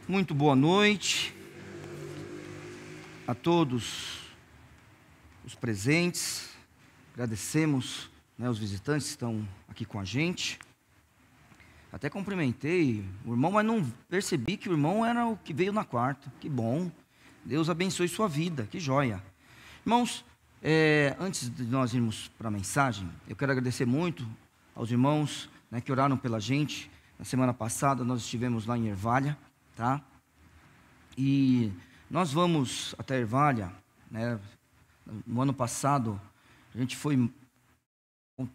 Muito boa noite a todos os presentes. Agradecemos, os visitantes que estão aqui com a gente. Até cumprimentei o irmão, mas não percebi que o irmão era o que veio na quarta. Que bom. Deus abençoe sua vida. Que joia. Irmãos, antes de nós irmos para a mensagem, eu quero agradecer muito aos irmãos, que oraram pela gente. Na semana passada nós estivemos lá em Ervalha, tá? E nós vamos até Ervalha, no ano passado, a gente foi,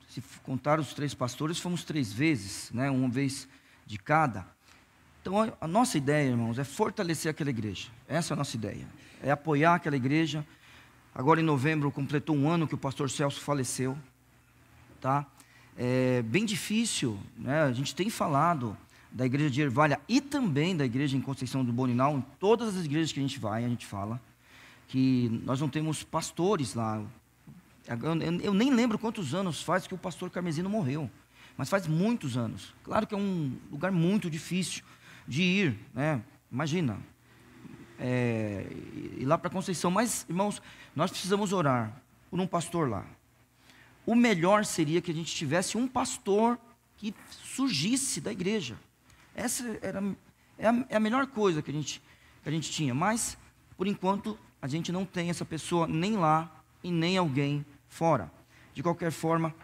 se contar os 3 pastores, fomos 3 vezes, uma vez de cada. Então a nossa ideia, irmãos, é fortalecer aquela igreja. Essa é a nossa ideia, é apoiar aquela igreja. Agora em novembro completou 1 ano que o pastor Celso faleceu, tá? É bem difícil, a gente tem falado da igreja de Ervalha e também da igreja em Conceição do Boninal. Em todas as igrejas que a gente vai, a gente fala que nós não temos pastores lá. Eu nem lembro quantos anos faz que o pastor Carmesino morreu, mas faz muitos anos. Claro que é um lugar muito difícil de ir, imagina, ir lá para Conceição. Mas, irmãos, nós precisamos orar por um pastor lá. O melhor seria que a gente tivesse um pastor que surgisse da igreja. Essa é a melhor coisa que a gente tinha. Mas, por enquanto, a gente não tem essa pessoa nem lá e nem alguém fora. De qualquer forma,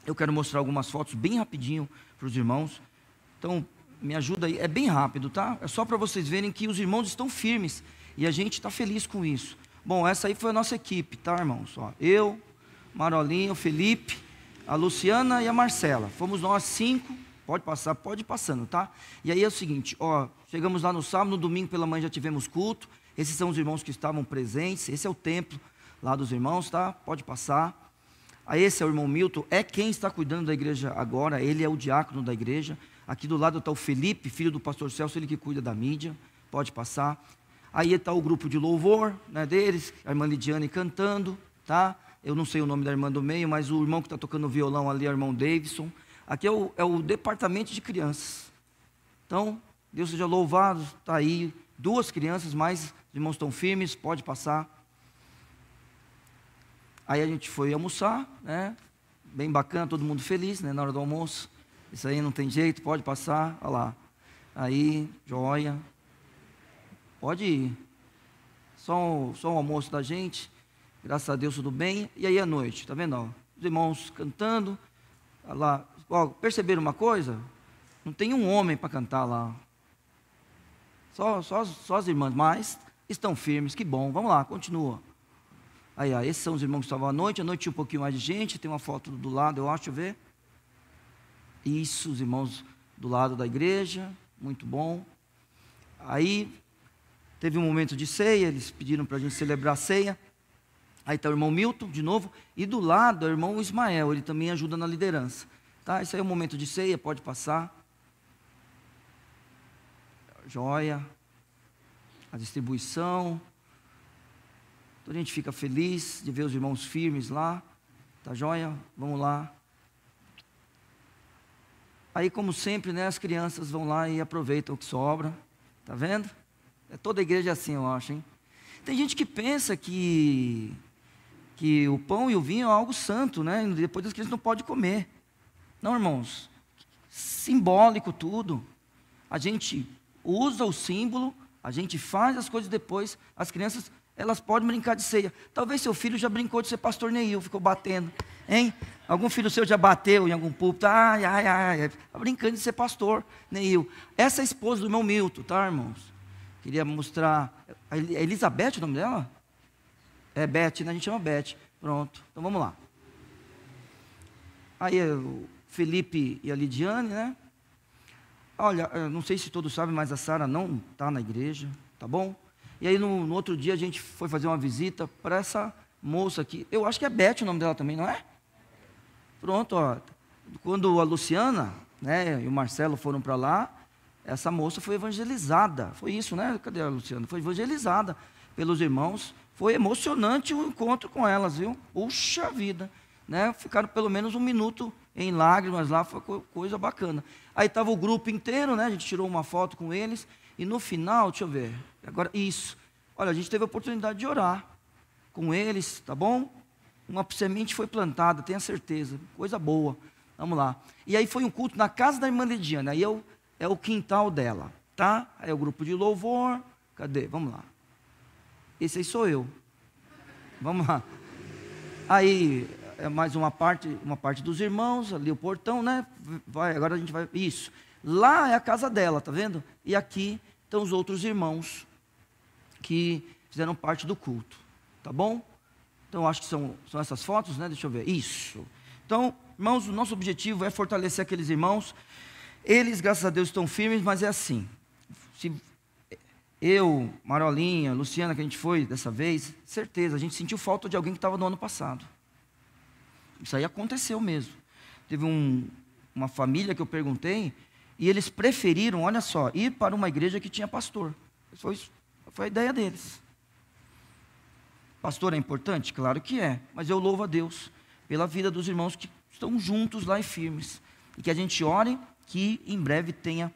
eu quero mostrar algumas fotos bem rapidinho para os irmãos. Então, me ajuda aí. É bem rápido, tá? É só para vocês verem que os irmãos estão firmes e a gente está feliz com isso. Bom, essa aí foi a nossa equipe, tá, irmãos? Eu, Marolinho, o Felipe, a Luciana e a Marcela. Fomos nós 5. Pode passar, pode ir passando, tá? E aí é o seguinte, chegamos lá no sábado, no domingo pela manhã já tivemos culto. Esses são os irmãos que estavam presentes. Esse é o templo lá dos irmãos, tá? Pode passar. Aí esse é o irmão Milton, é quem está cuidando da igreja agora. Ele é o diácono da igreja. Aqui do lado está o Felipe, filho do pastor Celso, ele que cuida da mídia. Pode passar. Aí está o grupo de louvor, deles, a irmã Lidiane cantando, tá? Eu não sei o nome da irmã do meio, mas o irmão que está tocando violão ali é o irmão Davidson. Aqui é o departamento de crianças. Então, Deus seja louvado, está aí 2 crianças, mas os irmãos estão firmes, pode passar. Aí a gente foi almoçar, bem bacana, todo mundo feliz, na hora do almoço. Isso aí não tem jeito, pode passar, olha lá. Aí, joia. Pode ir. Só o almoço da gente, graças a Deus tudo bem. E aí à noite, tá vendo? Os irmãos cantando, olha lá. Perceberam uma coisa? Não tem um homem para cantar lá. Só as irmãs, mas estão firmes, que bom. Vamos lá, continua. Aí, esses são os irmãos que estavam à noite tinha um pouquinho mais de gente. Tem uma foto do lado, eu acho, deixa eu ver. Isso, os irmãos do lado da igreja, muito bom. Aí, teve um momento de ceia, eles pediram para a gente celebrar a ceia. Aí está o irmão Milton, de novo, e do lado é o irmão Ismael, ele também ajuda na liderança. Tá, esse aí é o momento de ceia, pode passar. Joia. A distribuição. Então a gente fica feliz de ver os irmãos firmes lá. Tá joia? Vamos lá. Aí, como sempre, as crianças vão lá e aproveitam o que sobra. Tá vendo? Toda igreja é assim, eu acho, hein? Tem gente que pensa que o pão e o vinho é algo santo, Depois das crianças não podem comer. Não, irmãos, simbólico tudo. A gente usa o símbolo, a gente faz as coisas depois. As crianças, elas podem brincar de ceia. Talvez seu filho já brincou de ser pastor Neil, ficou batendo, hein? Algum filho seu já bateu em algum púlpito, está brincando de ser pastor Neil. Essa é a esposa do irmão Milton, tá, irmãos? Queria mostrar, é Elizabeth o nome dela? É Beth, a gente chama Beth. Pronto, então vamos lá. Aí o Felipe e a Lidiane, Olha, eu não sei se todos sabem, mas a Sara não está na igreja, tá bom? E aí no outro dia a gente foi fazer uma visita para essa moça aqui. Eu acho que é Beth o nome dela também, não é? Pronto, quando a Luciana, e o Marcelo foram para lá, essa moça foi evangelizada. Foi isso, Cadê a Luciana? Foi evangelizada pelos irmãos. Foi emocionante o encontro com elas, viu? Puxa vida. Ficaram pelo menos 1 minuto em lágrimas lá, foi coisa bacana. Aí estava o grupo inteiro, a gente tirou uma foto com eles, E no final, deixa eu ver, agora, isso. Olha, a gente teve a oportunidade de orar com eles, tá bom? Uma semente foi plantada, tenha certeza, coisa boa. Vamos lá. E aí foi um culto na casa da irmã Lidiane, aí é o quintal dela, tá? Aí é o grupo de louvor, cadê? Vamos lá. Esse aí sou eu. Vamos lá. Aí é mais uma parte dos irmãos, ali o portão, né? Agora a gente vai, isso. Lá é a casa dela, tá vendo? E aqui estão os outros irmãos que fizeram parte do culto, tá bom? Então acho que são essas fotos, né? Deixa eu ver, isso. Então, irmãos, o nosso objetivo é fortalecer aqueles irmãos. Eles, graças a Deus, estão firmes, mas é assim. Se eu, Marolinha, Luciana, que a gente foi dessa vez, certeza, a gente sentiu falta de alguém que estava no ano passado. Isso aí aconteceu mesmo. Teve uma família que eu perguntei, e eles preferiram, olha só, ir para uma igreja que tinha pastor. Foi a ideia deles. Pastor é importante? Claro que é, mas eu louvo a Deus pela vida dos irmãos que estão juntos lá e firmes. E que a gente ore que em breve tenha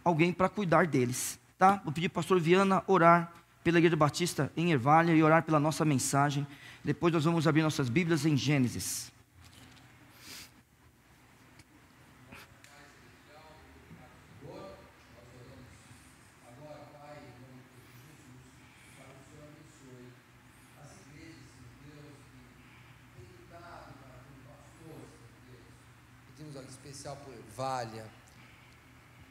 alguém para cuidar deles. Tá? Vou pedir para o pastor Viana orar pela Igreja Batista em Ervalha e orar pela nossa mensagem. Depois nós vamos abrir nossas Bíblias em Gênesis. Especial por Ervalha,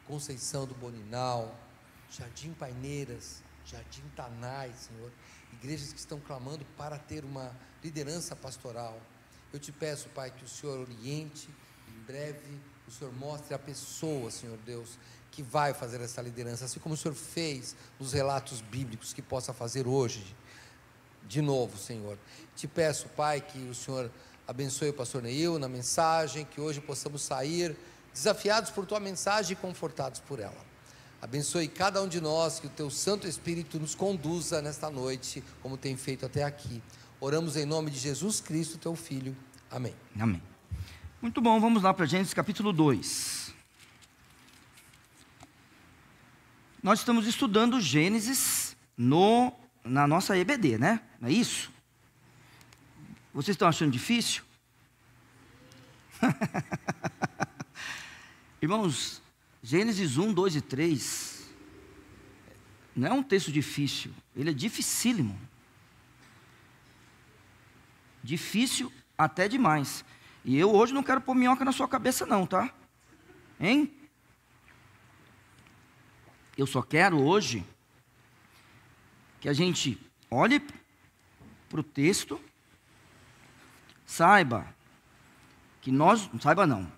Conceição do Boninal, Jardim Paineiras, Jardim Tanai, Senhor, igrejas que estão clamando para ter uma liderança pastoral. Eu te peço, Pai, que o Senhor oriente, em breve o Senhor mostre a pessoa, Senhor Deus, que vai fazer essa liderança, assim como o Senhor fez nos relatos bíblicos, que possa fazer hoje, de novo, Senhor. Te peço, Pai, que o Senhor abençoe o pastor Neil na mensagem, que hoje possamos sair desafiados por tua mensagem e confortados por ela. Abençoe cada um de nós, que o teu Santo Espírito nos conduza nesta noite, como tem feito até aqui. Oramos em nome de Jesus Cristo, teu Filho. Amém. Amém. Muito bom, vamos lá para Gênesis capítulo 2. Nós estamos estudando Gênesis na nossa EBD, né? Não é isso? Vocês estão achando difícil? Irmãos, Gênesis 1, 2 e 3 não é um texto difícil, ele é dificílimo. Difícil até demais. E eu hoje não quero pôr minhoca na sua cabeça não, tá? Hein? Eu só quero hoje que a gente olhe para o texto, saiba que nós, saiba não,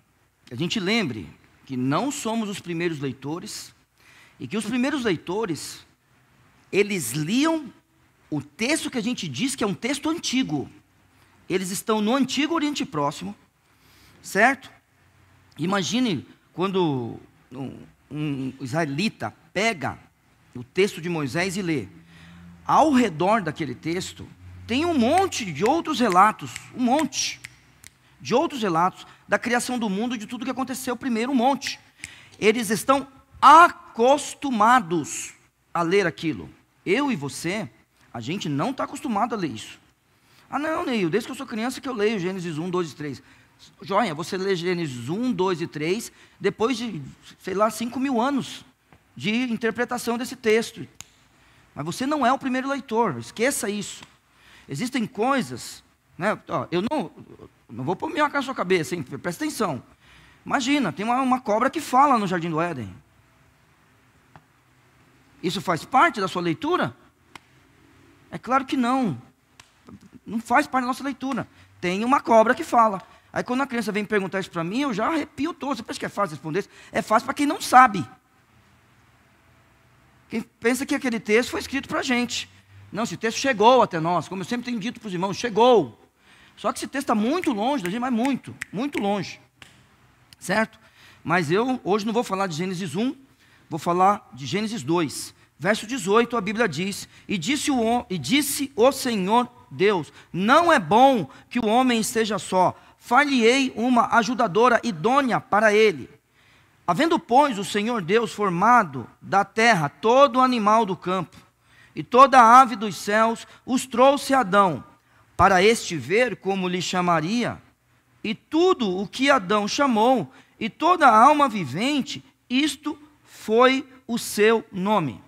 que a gente lembre que não somos os primeiros leitores, e que os primeiros leitores, eles liam o texto que a gente diz que é um texto antigo. Eles estão no Antigo Oriente Próximo, certo? Imagine quando um israelita pega o texto de Moisés e lê. Ao redor daquele texto, tem um monte de outros relatos, um monte de outros relatos da criação do mundo, de tudo que aconteceu primeiro, um monte. Eles estão acostumados a ler aquilo. Eu e você, a gente não está acostumado a ler isso. Ah não, Neil, desde que eu sou criança que eu leio Gênesis 1, 2 e 3. Joia, você lê Gênesis 1, 2 e 3, depois de, 5.000 anos de interpretação desse texto. Mas você não é o primeiro leitor, esqueça isso. Existem coisas, né? Eu não vou pôr minhoca na sua cabeça, hein? Presta atenção. Imagina, tem uma cobra que fala no Jardim do Éden. Isso faz parte da sua leitura? É claro que não. Não faz parte da nossa leitura. Tem uma cobra que fala. Aí quando a criança vem perguntar isso para mim, eu já arrepio todo. Você pensa que é fácil responder isso? É fácil para quem não sabe. Quem pensa que aquele texto foi escrito para a gente. Não, esse texto chegou até nós. Como eu sempre tenho dito para os irmãos, chegou. Só que esse texto está muito longe da gente, mas muito, muito longe. Certo? Mas eu hoje não vou falar de Gênesis 1, vou falar de Gênesis 2. Verso 18, a Bíblia diz: E disse o Senhor Deus, não é bom que o homem esteja só, far-lhe-ei uma ajudadora idônea para ele. Havendo, pois, o Senhor Deus formado da terra todo animal do campo, e toda ave dos céus, os trouxe a Adão, para este ver como lhe chamaria. E tudo o que Adão chamou, e toda alma vivente, isto foi o seu nome.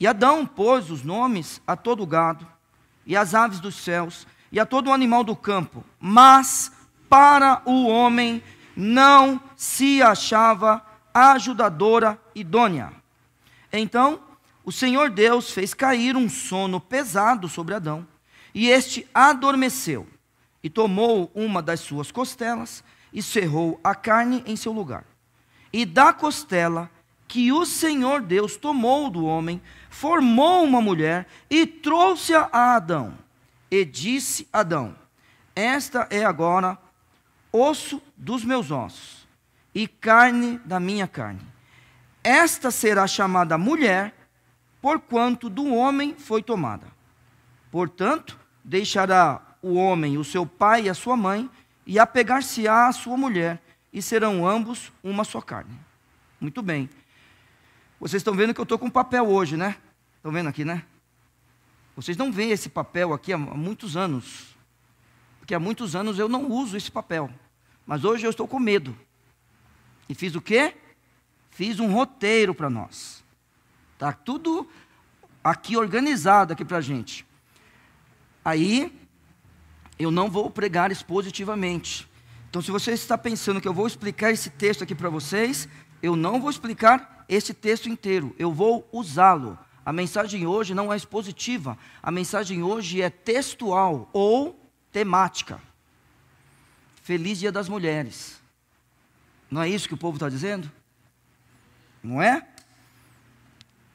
E Adão pôs os nomes a todo o gado, e às aves dos céus, e a todo o animal do campo. Mas para o homem não se achava ajudadora idônea. Então o Senhor Deus fez cair um sono pesado sobre Adão, e este adormeceu, e tomou uma das suas costelas, e cerrou a carne em seu lugar. E da costela que o Senhor Deus tomou do homem, formou uma mulher, e trouxe-a a Adão. E disse Adão: esta é agora osso dos meus ossos, e carne da minha carne. Esta será chamada mulher, porquanto do homem foi tomada. Portanto, deixará o homem o seu pai e a sua mãe, e apegar-se-á à sua mulher, e serão ambos uma só carne. Muito bem. Vocês estão vendo que eu estou com papel hoje, né? Estão vendo aqui, né? Vocês não veem esse papel aqui há muitos anos. Porque há muitos anos eu não uso esse papel. Mas hoje eu estou com medo. E fiz o quê? Fiz um roteiro para nós. Está tudo aqui organizado aqui para a gente. Aí, eu não vou pregar expositivamente. Então, se você está pensando que eu vou explicar esse texto aqui para vocês, eu não vou explicar esse texto inteiro. Eu vou usá-lo. A mensagem hoje não é expositiva. A mensagem hoje é textual ou temática. Feliz Dia das Mulheres. Não é isso que o povo está dizendo? Não é?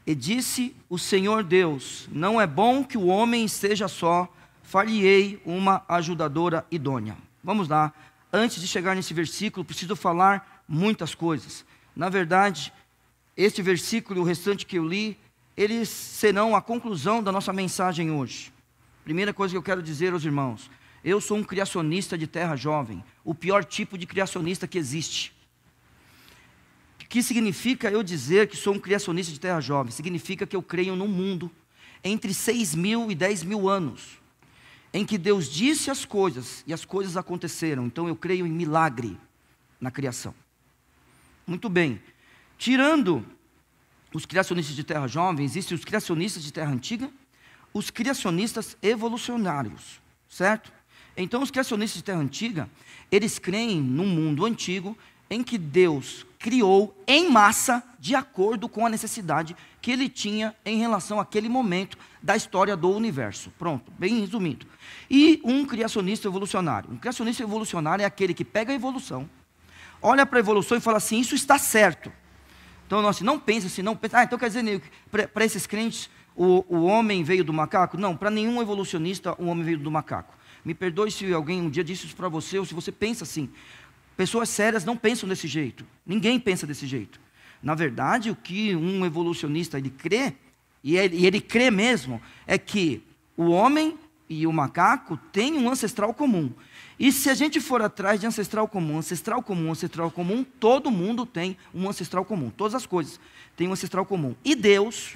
E disse o Senhor Deus: não é bom que o homem esteja só, far-lhe-ei uma ajudadora idônea. Vamos lá. Antes de chegar nesse versículo, preciso falar muitas coisas. Na verdade, este versículo e o restante que eu li, eles serão a conclusão da nossa mensagem hoje. Primeira coisa que eu quero dizer aos irmãos: eu sou um criacionista de terra jovem, o pior tipo de criacionista que existe. O que significa eu dizer que sou um criacionista de terra jovem? Significa que eu creio num mundo entre 6.000 e 10.000 anos, em que Deus disse as coisas e as coisas aconteceram. Então eu creio em milagre na criação. Muito bem. Tirando os criacionistas de terra jovem, existem os criacionistas de terra antiga, os criacionistas evolucionários, certo? Então os criacionistas de terra antiga, eles creem num mundo antigo em que Deus criou em massa de acordo com a necessidade que ele tinha em relação àquele momento da história do universo. Pronto, bem resumido. E um criacionista evolucionário. Um criacionista evolucionário é aquele que pega a evolução, olha para a evolução e fala assim: isso está certo. Então, assim, não pensa assim, não pensa. Então quer dizer, para esses crentes, o homem veio do macaco? Não, para nenhum evolucionista o homem veio do macaco. Me perdoe se alguém um dia disse isso para você, ou se você pensa assim. Pessoas sérias não pensam desse jeito. Ninguém pensa desse jeito. Na verdade, o que um evolucionista ele crê, e ele crê mesmo, é que o homem e o macaco têm um ancestral comum. E se a gente for atrás de ancestral comum, todo mundo tem um ancestral comum. Todas as coisas têm um ancestral comum. E Deus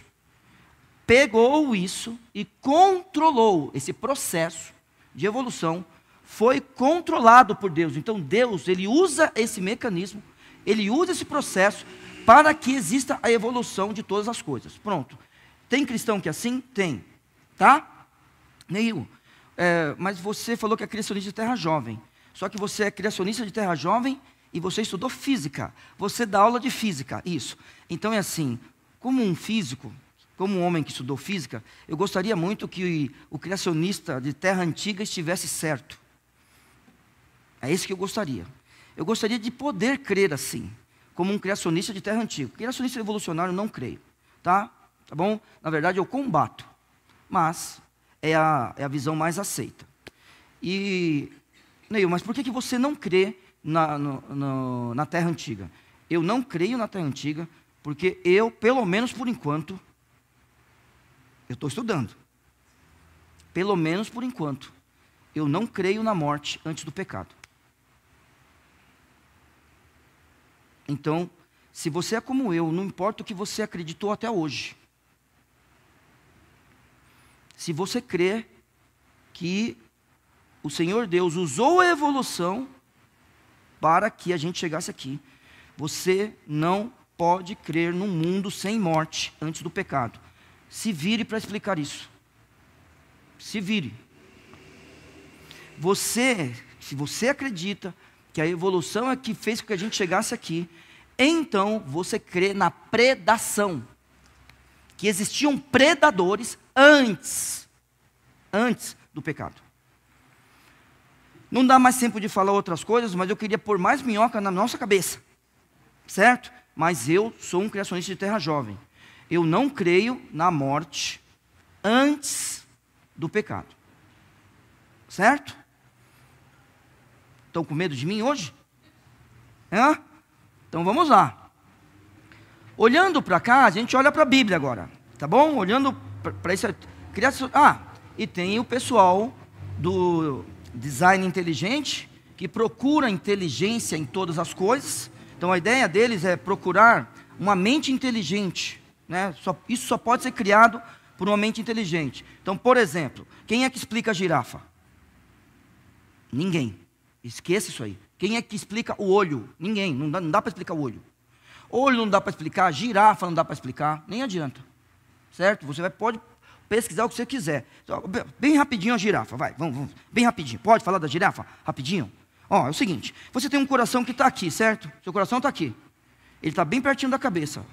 pegou isso e controlou esse processo de evolução. Foi controlado por Deus. Então Deus, ele usa esse mecanismo, ele usa esse processo para que exista a evolução de todas as coisas. Pronto. Tem cristão que é assim? Tem. Tá? Neil, mas você falou que é criacionista de terra jovem. Só que você é criacionista de terra jovem e você estudou física. Você dá aula de física. Isso. Então é assim, como um físico, como um homem que estudou física, eu gostaria muito que o criacionista de terra antiga estivesse certo. É isso que eu gostaria. Eu gostaria de poder crer assim, como um criacionista de terra antiga. Criacionista evolucionário não creio, tá? Tá bom? Na verdade eu combato, mas é a visão mais aceita. E, Neil, mas por que você não crê na terra antiga? Eu não creio na terra antiga, porque eu, pelo menos por enquanto, eu estou estudando. Pelo menos por enquanto, eu não creio na morte antes do pecado. Então, se você é como eu, não importa o que você acreditou até hoje. Se você crê que o Senhor Deus usou a evolução para que a gente chegasse aqui, você não pode crer num mundo sem morte antes do pecado. Se vire para explicar isso. Se vire. Se você acredita que a evolução é que fez com que a gente chegasse aqui, então você crê na predação. Que existiam predadores antes do pecado. Não dá mais tempo de falar outras coisas, mas eu queria pôr mais minhoca na nossa cabeça. Certo? Mas eu sou um criacionista de terra jovem. Eu não creio na morte antes do pecado. Certo? Estão com medo de mim hoje? Hã? Então vamos lá. Olhando para cá, a gente olha para a Bíblia agora. Tá bom? Olhando para isso. E tem o pessoal do design inteligente, que procura inteligência em todas as coisas. Então a ideia deles é procurar uma mente inteligente, né? Isso só pode ser criado por uma mente inteligente. Então, por exemplo, quem é que explica a girafa? Ninguém. Esqueça isso aí. Quem é que explica o olho? Ninguém. Não dá para explicar o olho. Olho não dá para explicar, girafa não dá para explicar, nem adianta. Certo? Você pode pesquisar o que você quiser. Bem rapidinho a girafa, vai, vamos, bem rapidinho. Pode falar da girafa? Rapidinho? Ó, é o seguinte, você tem um coração que está aqui, certo? Seu coração está aqui. Ele está bem pertinho da cabeça.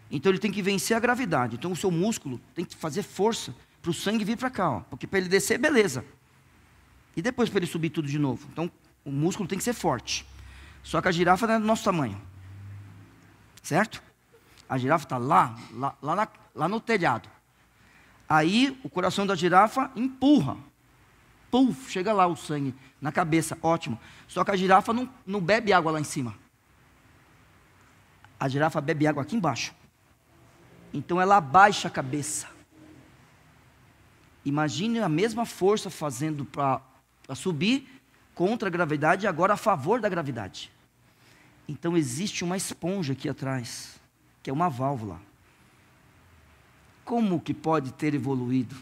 Então ele tem que vencer a gravidade. Então o seu músculo tem que fazer força para o sangue vir para cá, ó. Porque para ele descer, beleza. E depois para ele subir tudo de novo. Então o músculo tem que ser forte. Só que a girafa não é do nosso tamanho. Certo? A girafa está lá no telhado. Aí o coração da girafa empurra. Puf, chega lá o sangue na cabeça, ótimo. Só que a girafa não bebe água lá em cima. A girafa bebe água aqui embaixo. Então ela abaixa a cabeça. Imagine a mesma força fazendo para subir contra a gravidade e agora a favor da gravidade. Então existe uma esponja aqui atrás, que é uma válvula. Como que pode ter evoluído?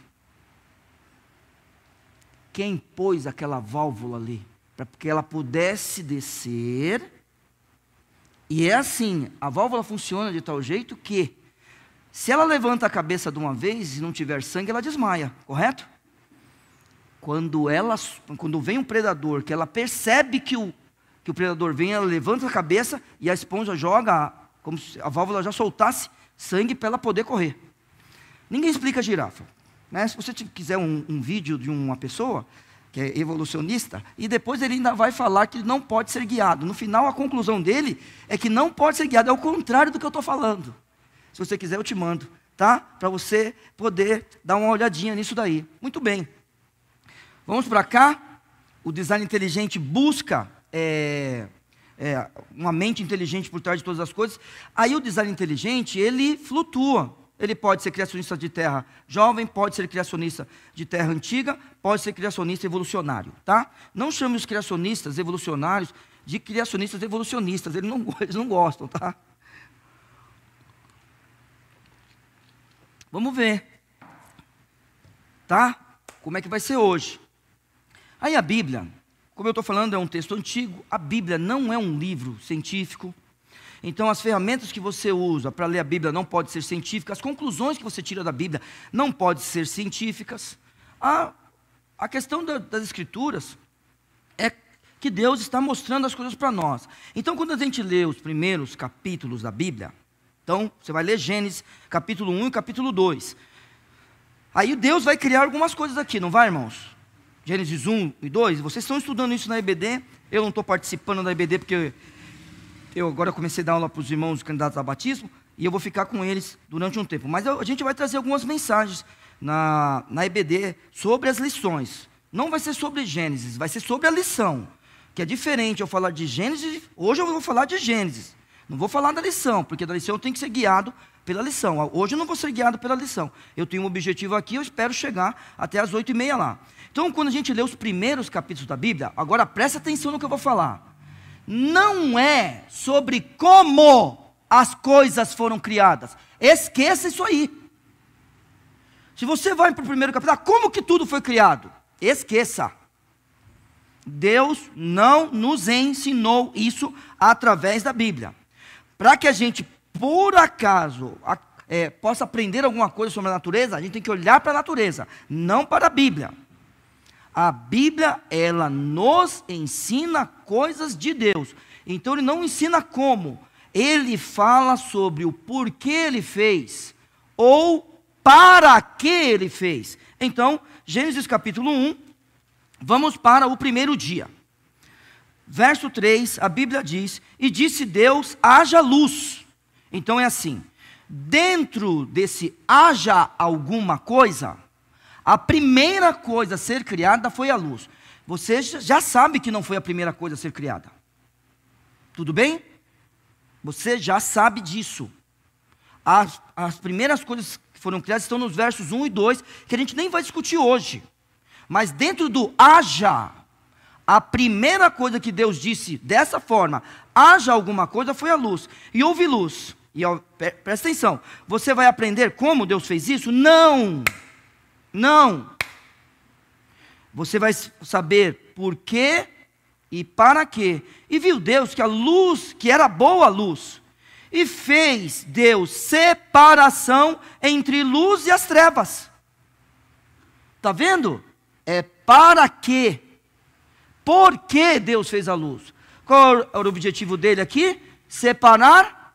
Quem pôs aquela válvula ali? Para que ela pudesse descer. E é assim, a válvula funciona de tal jeito que, se ela levanta a cabeça de uma vez e não tiver sangue, ela desmaia, correto? Quando vem um predador, que ela percebe que o predador vem, ela levanta a cabeça e a esponja joga, como se a válvula já soltasse sangue para ela poder correr. Ninguém explica a girafa. Né? Se você quiser um vídeo de uma pessoa que é evolucionista, e depois ele ainda vai falar que não pode ser guiado. No final, a conclusão dele é que não pode ser guiado. É o contrário do que eu estou falando. Se você quiser, eu te mando, tá? Para você poder dar uma olhadinha nisso daí. Muito bem. Vamos para cá. O design inteligente busca uma mente inteligente por trás de todas as coisas. Aí o design inteligente, ele flutua. Ele pode ser criacionista de terra jovem, pode ser criacionista de terra antiga, pode ser criacionista evolucionário, tá? Não chame os criacionistas evolucionários de criacionistas evolucionistas, eles não gostam, tá? Vamos ver, tá? Como é que vai ser hoje? Aí a Bíblia, como eu estou falando, é um texto antigo, a Bíblia não é um livro científico. Então as ferramentas que você usa para ler a Bíblia não podem ser científicas, as conclusões que você tira da Bíblia não podem ser científicas. A questão das Escrituras é que Deus está mostrando as coisas para nós. Então quando a gente lê os primeiros capítulos da Bíblia, então você vai ler Gênesis capítulo 1 e capítulo 2. Aí Deus vai criar algumas coisas aqui, não vai, irmãos? Gênesis 1 e 2, vocês estão estudando isso na EBD, eu não estou participando da EBD porque eu agora comecei a dar aula para os irmãos candidatos a batismo, e eu vou ficar com eles durante um tempo. Mas a gente vai trazer algumas mensagens na EBD sobre as lições. Não vai ser sobre Gênesis, vai ser sobre a lição. Que é diferente eu falar de Gênesis, hoje eu vou falar de Gênesis. Não vou falar da lição, porque da lição eu tenho que ser guiado pela lição. Hoje eu não vou ser guiado pela lição. Eu tenho um objetivo aqui, eu espero chegar até as 8h30 lá. Então quando a gente lê os primeiros capítulos da Bíblia, agora presta atenção no que eu vou falar. não é sobre como as coisas foram criadas. Esqueça isso aí. Se você vai para o primeiro capítulo, como que tudo foi criado? Esqueça. Deus não nos ensinou isso através da Bíblia. Para que a gente, por acaso, possa aprender alguma coisa sobre a natureza, a gente tem que olhar para a natureza, não para a Bíblia. A Bíblia, ela nos ensina coisas de Deus. Então ele não ensina como. Ele fala sobre o porquê ele fez, ou para que ele fez. Então, Gênesis capítulo 1, vamos para o primeiro dia. Verso 3, a Bíblia diz: e disse Deus, haja luz. Então é assim, dentro desse haja alguma coisa, a primeira coisa a ser criada foi a luz. Você já sabe que não foi a primeira coisa a ser criada. Tudo bem? Você já sabe disso. As primeiras coisas que foram criadas estão nos versos 1 e 2, que a gente nem vai discutir hoje. Mas dentro do haja, a primeira coisa que Deus disse dessa forma, haja alguma coisa, foi a luz. E houve luz. E presta atenção, você vai aprender como Deus fez isso? Não. Não. Você vai saber por quê e para quê. E viu Deus que a luz, que era boa luz, e fez Deus separação entre luz e as trevas. Está vendo? É para quê? Por que Deus fez a luz? Qual era o objetivo dele aqui? Separar.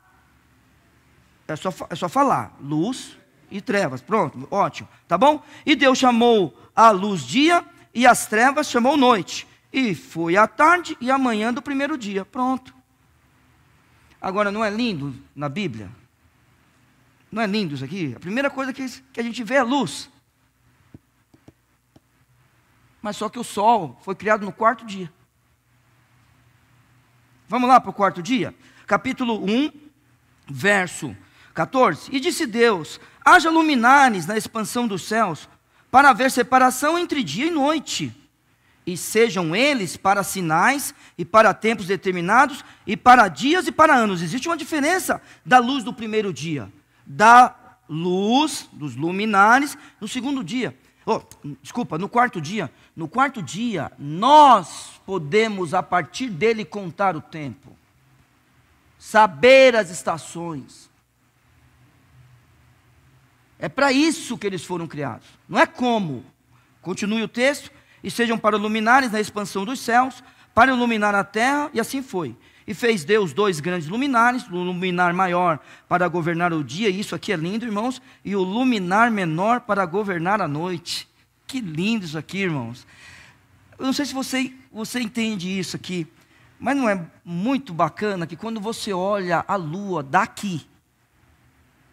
É só falar, luz e trevas, pronto, ótimo, tá bom? E Deus chamou a luz dia, e as trevas chamou noite. E foi a tarde e a manhã do primeiro dia, pronto. Agora, não é lindo na Bíblia? Não é lindo isso aqui? A primeira coisa que a gente vê é a luz. Mas só que o sol foi criado no quarto dia. Vamos lá para o quarto dia? Capítulo 1, verso 14. E disse Deus, haja luminares na expansão dos céus, para haver separação entre dia e noite. E sejam eles para sinais, e para tempos determinados, e para dias e para anos. Existe uma diferença da luz do primeiro dia, da luz dos luminares no segundo dia. No quarto dia. No quarto dia, nós podemos, a partir dele, contar o tempo, saber as estações. É para isso que eles foram criados. Não é como. Continue o texto. E sejam para luminares na expansão dos céus, para iluminar a terra, e assim foi. E fez Deus 2 grandes luminares, o luminar maior para governar o dia, e isso aqui é lindo, irmãos, e o luminar menor para governar a noite. Que lindo isso aqui, irmãos. Eu não sei se você entende isso aqui, mas não é muito bacana que quando você olha a lua daqui,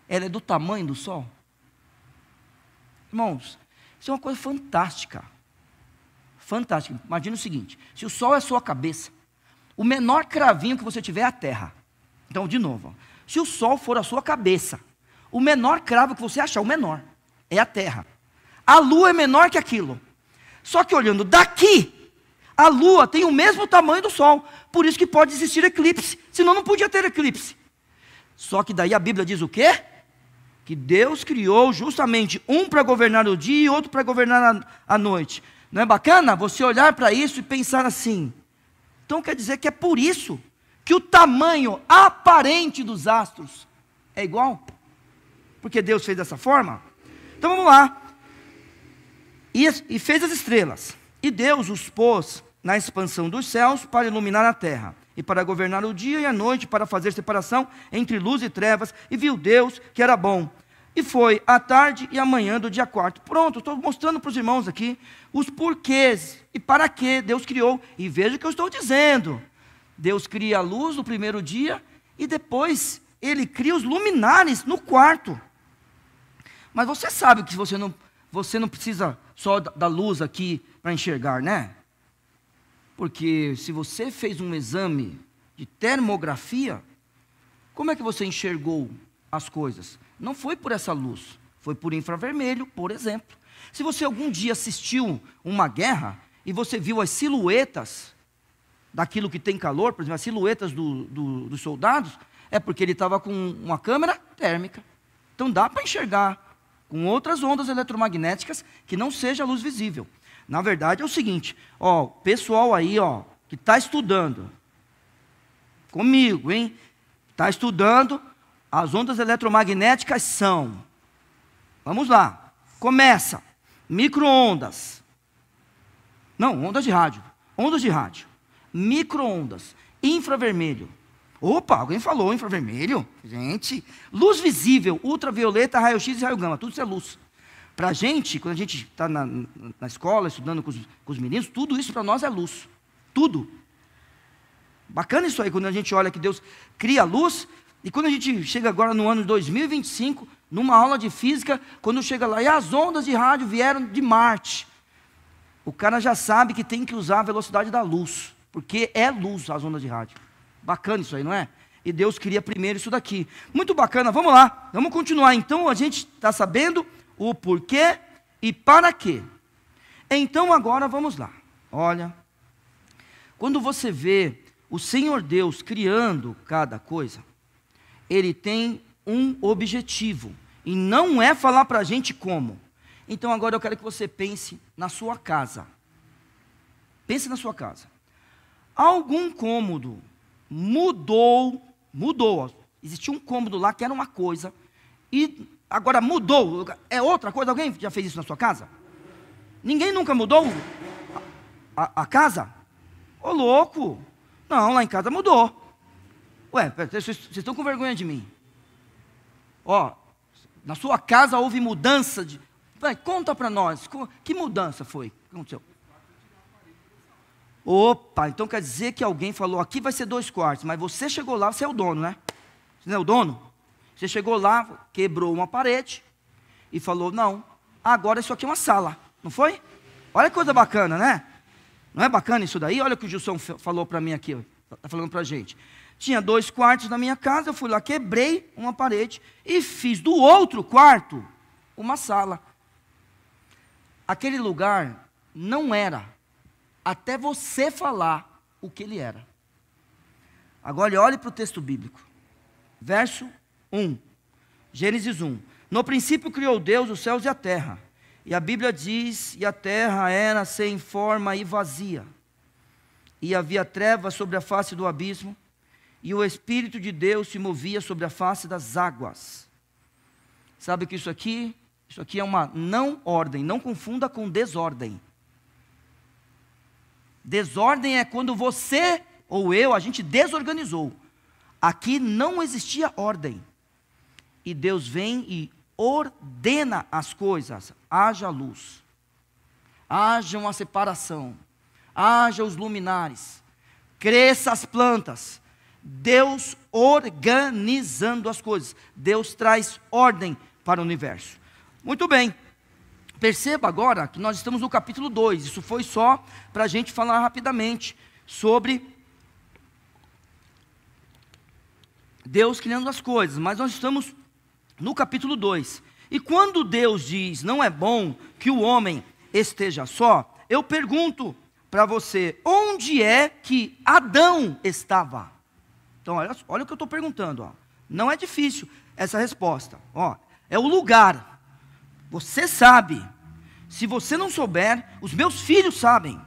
ela é do tamanho do sol? Irmãos, isso é uma coisa fantástica. Fantástica. Imagina o seguinte, se o sol é a sua cabeça, o menor cravinho que você tiver é a terra. Então, de novo, se o sol for a sua cabeça, o menor cravo que você achar, o menor, é a terra. A lua é menor que aquilo. Só que olhando daqui, a lua tem o mesmo tamanho do sol. Por isso que pode existir eclipse, senão não podia ter eclipse. Só que daí a Bíblia diz o quê? Que Deus criou justamente um para governar o dia e outro para governar a noite. Não é bacana você olhar para isso e pensar assim? Então quer dizer que é por isso que o tamanho aparente dos astros é igual? Porque Deus fez dessa forma? Então vamos lá. E fez as estrelas. E Deus os pôs na expansão dos céus para iluminar a terra, e para governar o dia e a noite, para fazer separação entre luz e trevas. E viu Deus que era bom. E foi a tarde e a manhã do dia 4. Pronto, estou mostrando para os irmãos aqui os porquês e para que Deus criou. E veja o que eu estou dizendo. Deus cria a luz no primeiro dia e depois Ele cria os luminares no quarto. Mas você sabe que você não precisa só da luz aqui para enxergar, né? Porque se você fez um exame de termografia, como é que você enxergou as coisas? Não foi por essa luz, foi por infravermelho, por exemplo. Se você algum dia assistiu uma guerra e você viu as silhuetas daquilo que tem calor, por exemplo, as silhuetas dos soldados, é porque ele estava com uma câmera térmica. Então dá para enxergar com outras ondas eletromagnéticas que não seja a luz visível. Na verdade é o seguinte, ó, pessoal aí, ó, que está estudando, comigo, hein? Está estudando, as ondas eletromagnéticas são, vamos lá, começa, micro-ondas, não, ondas de rádio, micro-ondas, infravermelho. Opa, alguém falou infravermelho? Gente, luz visível, ultravioleta, raio-x e raio-gama, tudo isso é luz. Para a gente, quando a gente está na escola, estudando com os meninos, tudo isso para nós é luz. Tudo. Bacana isso aí, quando a gente olha que Deus cria a luz, e quando a gente chega agora no ano de 2025, numa aula de física, quando chega lá, e as ondas de rádio vieram de Marte. O cara já sabe que tem que usar a velocidade da luz, porque é luz as ondas de rádio. Bacana isso aí, não é? E Deus queria primeiro isso daqui. Muito bacana, vamos lá, vamos continuar. Então a gente está sabendo o porquê e para quê. Então agora vamos lá. Olha, quando você vê o Senhor Deus criando cada coisa, Ele tem um objetivo, e não é falar para a gente como. Então agora eu quero que você pense na sua casa. Pense na sua casa. Algum cômodo mudou. Existia um cômodo lá que era uma coisa, e agora mudou, é outra coisa. Alguém já fez isso na sua casa? Ninguém nunca mudou a casa? Ô louco! Não, lá em casa mudou. Ué, vocês estão com vergonha de mim. Ó, na sua casa houve mudança de... Vai, conta para nós, que mudança foi? O que aconteceu? Opa, então quer dizer que alguém falou, aqui vai ser 2 quartos, mas você chegou lá, você é o dono, né? Você não é o dono? Você chegou lá, quebrou uma parede e falou, não, agora isso aqui é uma sala, não foi? Olha que coisa bacana, né? Não é bacana isso daí? Olha o que o Gilson falou para mim aqui, está falando para a gente. Tinha 2 quartos na minha casa, eu fui lá, quebrei uma parede e fiz do outro quarto uma sala. Aquele lugar não era, até você falar o que ele era. Agora olhe para o texto bíblico. Verso 1, Gênesis 1. No princípio criou Deus os céus e a terra. E a Bíblia diz, e a terra era sem forma e vazia. E havia trevas sobre a face do abismo, e o Espírito de Deus se movia sobre a face das águas. Sabe o que isso aqui? Isso aqui é uma não ordem, não confunda com desordem. Desordem é quando você ou eu, a gente desorganizou. Aqui não existia ordem. E Deus vem e ordena as coisas. Haja luz, haja uma separação, haja os luminares, cresça as plantas. Deus organizando as coisas. Deus traz ordem para o universo. Muito bem. Perceba agora que nós estamos no capítulo 2. Isso foi só para a gente falar rapidamente sobre Deus criando as coisas. Mas nós estamos no capítulo 2. E quando Deus diz, não é bom que o homem esteja só, eu pergunto para você, onde é que Adão estava? Então, olha o que eu estou perguntando. Ó. Não é difícil essa resposta. Ó, é o lugar. Você sabe. Se você não souber, os meus filhos sabem.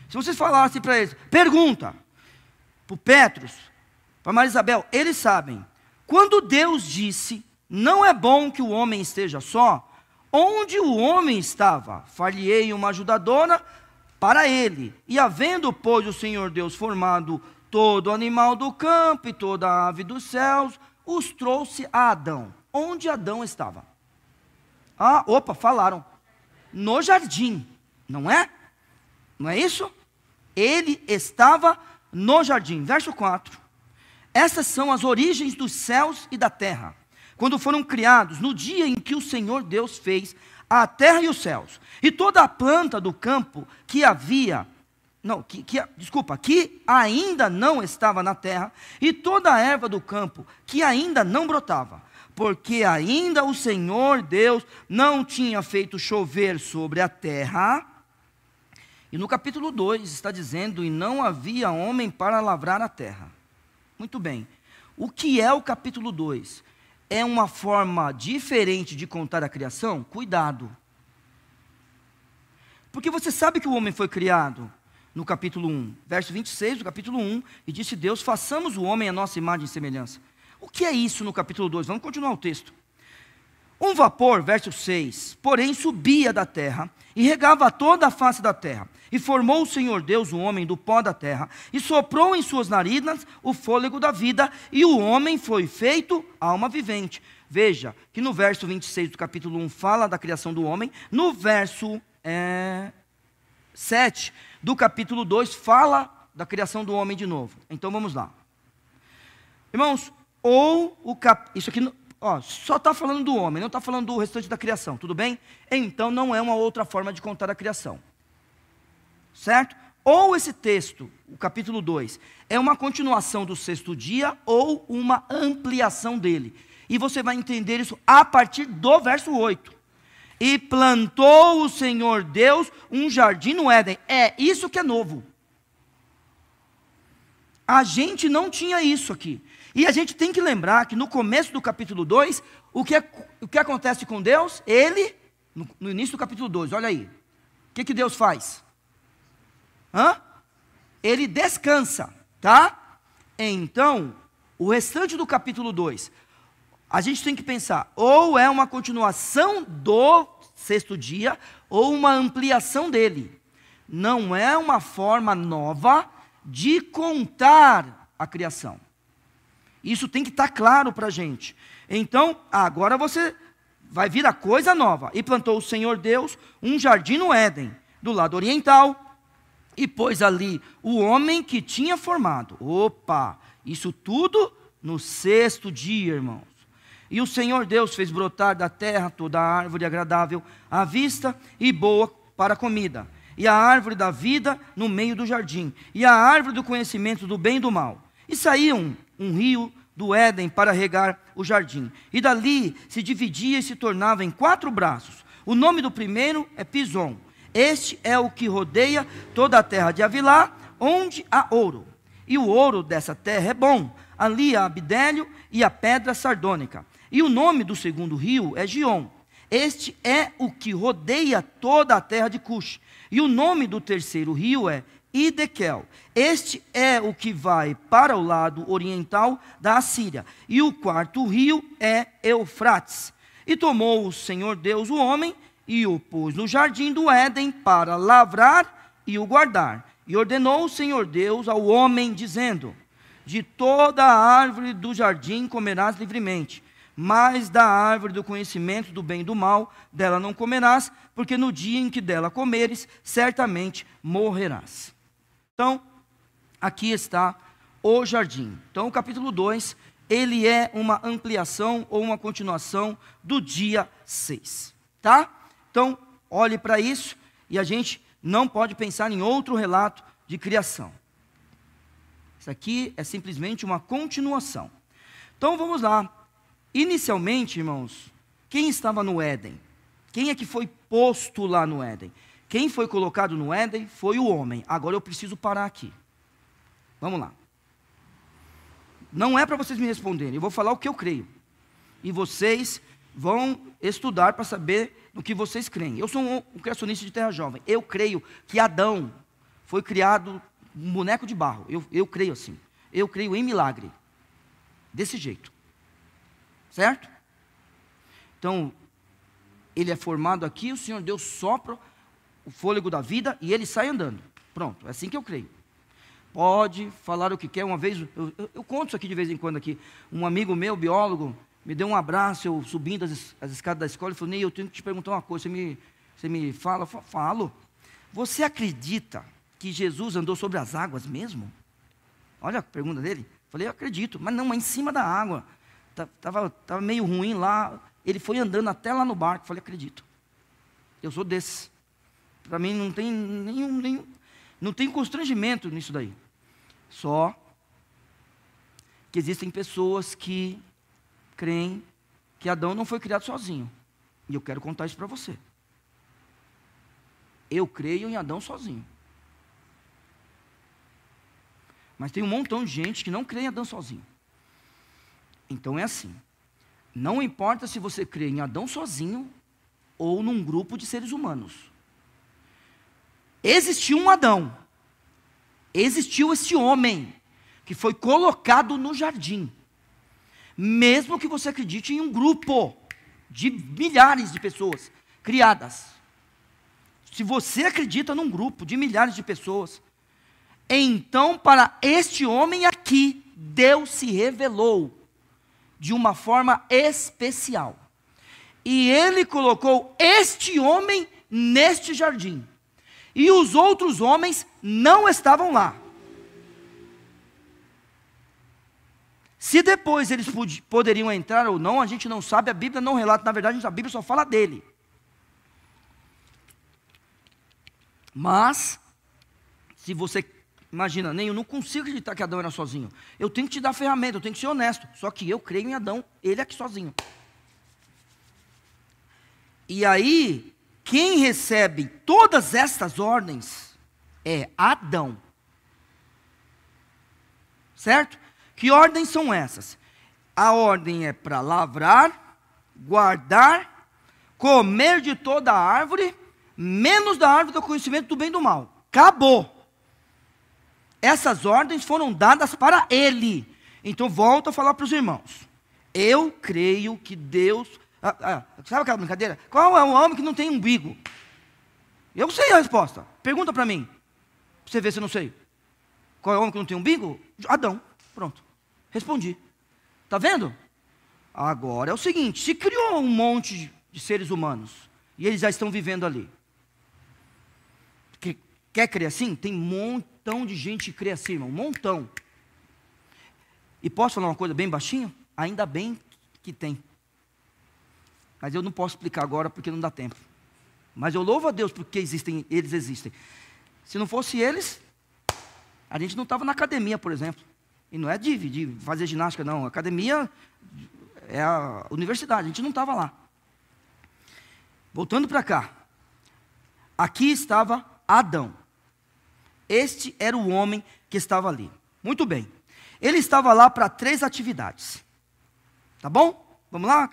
Se vocês falassem para eles, pergunta para o Petros, para Maria Isabel, eles sabem. Quando Deus disse, não é bom que o homem esteja só, onde o homem estava? Far-lhe-ei uma ajudadora para ele. E havendo, pois, o Senhor Deus formado todo animal do campo e toda ave dos céus, os trouxe a Adão. Onde Adão estava? Ah, opa, falaram. No jardim, não é? Não é isso? Ele estava no jardim. Verso 4. Essas são as origens dos céus e da terra, quando foram criados, no dia em que o Senhor Deus fez a terra e os céus, e toda a planta do campo que havia, que ainda não estava na terra, e toda a erva do campo que ainda não brotava, porque ainda o Senhor Deus não tinha feito chover sobre a terra, E no capítulo 2 está dizendo, e não havia homem para lavrar a terra. Muito bem. O que é o capítulo 2? É uma forma diferente de contar a criação? Cuidado. Porque você sabe que o homem foi criado no capítulo 1, verso 26 do capítulo 1, e disse Deus, façamos o homem à nossa imagem e semelhança. O que é isso no capítulo 2? Vamos continuar o texto. Um vapor, verso 6, porém subia da terra e regava toda a face da terra. E formou o Senhor Deus o homem do pó da terra, e soprou em suas narinas o fôlego da vida, e o homem foi feito alma vivente. Veja que no verso 26 do capítulo 1 fala da criação do homem, no verso 7 do capítulo 2 fala da criação do homem de novo. Então vamos lá. Irmãos, isso aqui só está falando do homem, não está falando do restante da criação, tudo bem? Então não é uma outra forma de contar a criação. Certo? Ou esse texto, o capítulo 2, é uma continuação do sexto dia ou uma ampliação dele. E você vai entender isso a partir do verso 8. E plantou o Senhor Deus um jardim no Éden. É isso que é novo. A gente não tinha isso aqui. E a gente tem que lembrar que no começo do capítulo 2, o que acontece com Deus? Ele, no início do capítulo 2, olha aí. O que Deus faz? Ele descansa, tá? Então, o restante do capítulo 2, a gente tem que pensar, ou é uma continuação do sexto dia, ou uma ampliação dele. Não é uma forma nova de contar a criação. Isso tem que estar claro para a gente. Então, agora você vai vir a coisa nova. E plantou o Senhor Deus um jardim no Éden, do lado oriental, e pôs ali o homem que tinha formado. Opa, isso tudo no sexto dia, irmãos. E o Senhor Deus fez brotar da terra toda a árvore agradável à vista e boa para a comida, e a árvore da vida no meio do jardim, e a árvore do conhecimento do bem e do mal. E saíam um rio do Éden para regar o jardim, e dali se dividia e se tornava em 4 braços. O nome do primeiro é Pison. Este é o que rodeia toda a terra de Havilá, onde há ouro. E o ouro dessa terra é bom. Ali há bidélio e a pedra sardônica. E o nome do segundo rio é Gion. Este é o que rodeia toda a terra de Cush. E o nome do terceiro rio é Idequel. Este é o que vai para o lado oriental da Assíria. E o quarto rio é Eufrates. E tomou o Senhor Deus o homem e o pôs no jardim do Éden para lavrar e o guardar. E ordenou o Senhor Deus ao homem, dizendo: de toda a árvore do jardim comerás livremente, mas da árvore do conhecimento do bem e do mal, dela não comerás, porque no dia em que dela comeres, certamente morrerás. Então, aqui está o jardim. Então, o capítulo 2, ele é uma ampliação ou uma continuação do dia 6. Tá? Então, olhe para isso, e a gente não pode pensar em outro relato de criação. Isso aqui é simplesmente uma continuação. Então, vamos lá. Inicialmente, irmãos, quem estava no Éden? Quem é que foi posto lá no Éden? Quem foi colocado no Éden foi o homem. Agora eu preciso parar aqui. Vamos lá. Não é para vocês me responderem, eu vou falar o que eu creio. E vocês vão estudar para saber no que vocês creem. Eu sou um criacionista de terra jovem. Eu creio que Adão foi criado um boneco de barro. Eu creio assim. Eu creio em milagre. Desse jeito. Certo? Então, ele é formado aqui, o Senhor Deus sopra o fôlego da vida e ele sai andando. Pronto, é assim que eu creio. Pode falar o que quer. Uma vez, eu conto isso aqui de vez em quando aqui. Um amigo meu, biólogo, me deu um abraço, eu subindo as escadas da escola, ele falou: Ney, eu tenho que te perguntar uma coisa, você me fala? Eu falo. Você acredita que Jesus andou sobre as águas mesmo? Olha a pergunta dele. Eu falei: eu acredito, mas não, mas em cima da água. Estava meio ruim lá, ele foi andando até lá no barco. Eu falei: acredito, eu sou desses. Para mim não tem não tem constrangimento nisso daí. Só que existem pessoas que creem que Adão não foi criado sozinho. E eu quero contar isso para você. Eu creio em Adão sozinho. Mas tem um montão de gente que não crê em Adão sozinho. Então é assim, não importa se você crê em Adão sozinho ou num grupo de seres humanos. Existiu um Adão, existiu esse homem que foi colocado no jardim. Mesmo que você acredite em um grupo de milhares de pessoas criadas. Se você acredita num grupo de milhares de pessoas, então para este homem aqui, Deus se revelou de uma forma especial. E ele colocou este homem neste jardim. E os outros homens não estavam lá. Se depois eles poderiam entrar ou não, a gente não sabe, a Bíblia não relata, na verdade a Bíblia só fala dele. Mas, se você, imagina, eu não consigo acreditar que Adão era sozinho. Eu tenho que te dar a ferramenta, eu tenho que ser honesto. Só que eu creio em Adão, ele aqui sozinho. E aí, quem recebe todas estas ordens é Adão. Certo? Que ordens são essas? A ordem é para lavrar, guardar, comer de toda a árvore, menos da árvore do conhecimento do bem e do mal. Acabou. Essas ordens foram dadas para ele. Então volto a falar para os irmãos. Eu creio que Deus... sabe aquela brincadeira? Qual é o homem que não tem umbigo? Eu sei a resposta. Pergunta para mim. Pra você ver se eu não sei. Qual é o homem que não tem umbigo? Adão. Pronto. Respondi. Está vendo? Agora é o seguinte. Se criou um monte de seres humanos. E eles já estão vivendo ali. Quer crer assim? Tem um montão de gente que crê assim, irmão. Um montão. E posso falar uma coisa bem baixinho? Ainda bem que tem. Mas eu não posso explicar agora porque não dá tempo. Mas eu louvo a Deus porque eles existem. Se não fosse eles, a gente não estava na academia, por exemplo. E não é de fazer ginástica, não. A academia é a universidade, a gente não estava lá. Voltando para cá. Aqui estava Adão. Este era o homem que estava ali. Muito bem. Ele estava lá para 3 atividades. Tá bom? Vamos lá?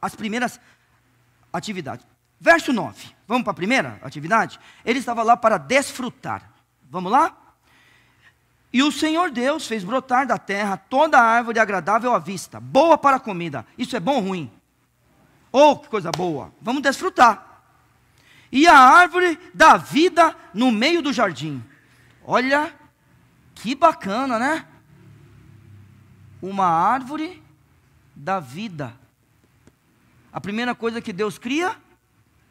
As primeiras atividades. Verso 9. Vamos para a primeira atividade? Ele estava lá para desfrutar. Vamos lá? E o Senhor Deus fez brotar da terra toda a árvore agradável à vista, boa para a comida. Isso é bom ou ruim? Oh, que coisa boa. Vamos desfrutar. E a árvore da vida no meio do jardim. Olha, que bacana, né? Uma árvore da vida. A primeira coisa que Deus cria,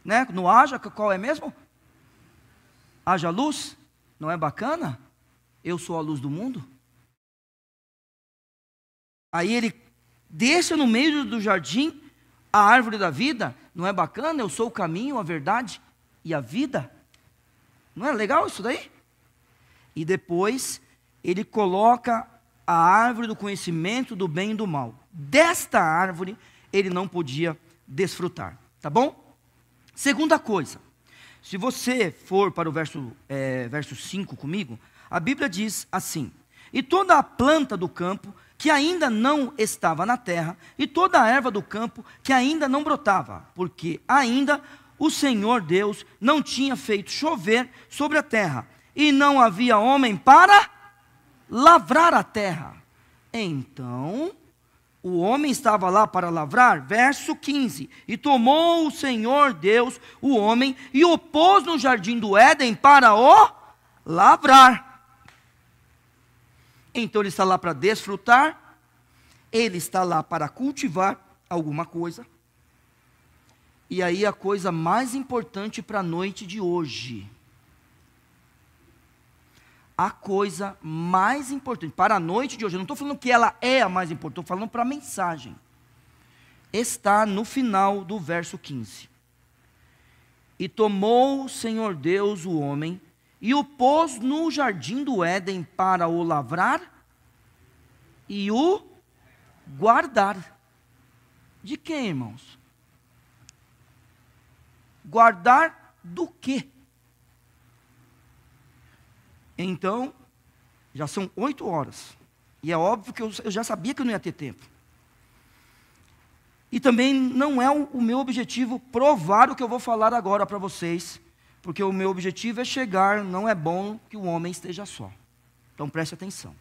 né? No haja, qual é mesmo? Haja luz. Não é bacana? Eu sou a luz do mundo. Aí ele deixa no meio do jardim a árvore da vida. Não é bacana? Eu sou o caminho, a verdade e a vida. Não é legal isso daí? E depois ele coloca a árvore do conhecimento do bem e do mal. Desta árvore ele não podia desfrutar. Tá bom? Segunda coisa. Se você for para o verso 5 comigo, a Bíblia diz assim: e toda a planta do campo que ainda não estava na terra, e toda a erva do campo que ainda não brotava, porque ainda o Senhor Deus não tinha feito chover sobre a terra, e não havia homem para lavrar a terra. Então, o homem estava lá para lavrar, verso 15, e tomou o Senhor Deus o homem, e o pôs no jardim do Éden para o lavrar. Então ele está lá para desfrutar, ele está lá para cultivar alguma coisa. E aí a coisa mais importante para a noite de hoje. A coisa mais importante para a noite de hoje, eu não estou falando que ela é a mais importante, estou falando para a mensagem. Está no final do verso 15. E tomou o Senhor Deus o homem, e o pôs no jardim do Éden para o lavrar e o guardar. De quê, irmãos? Guardar do quê? Então, Já são 8 horas. E é óbvio que eu já sabia que eu não ia ter tempo. E também não é o meu objetivo provar o que eu vou falar agora para vocês, porque o meu objetivo é chegar, não é bom que o homem esteja só. Então preste atenção.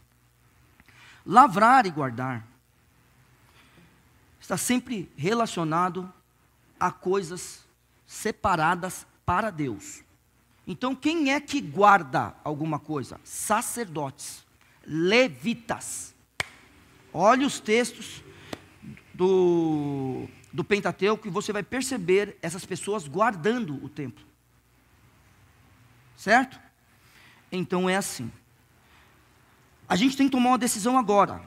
Lavrar e guardar está sempre relacionado a coisas separadas para Deus. Então quem é que guarda alguma coisa? Sacerdotes, levitas. Olhe os textos do Pentateuco e você vai perceber essas pessoas guardando o templo. Certo? Então é assim. A gente tem que tomar uma decisão agora.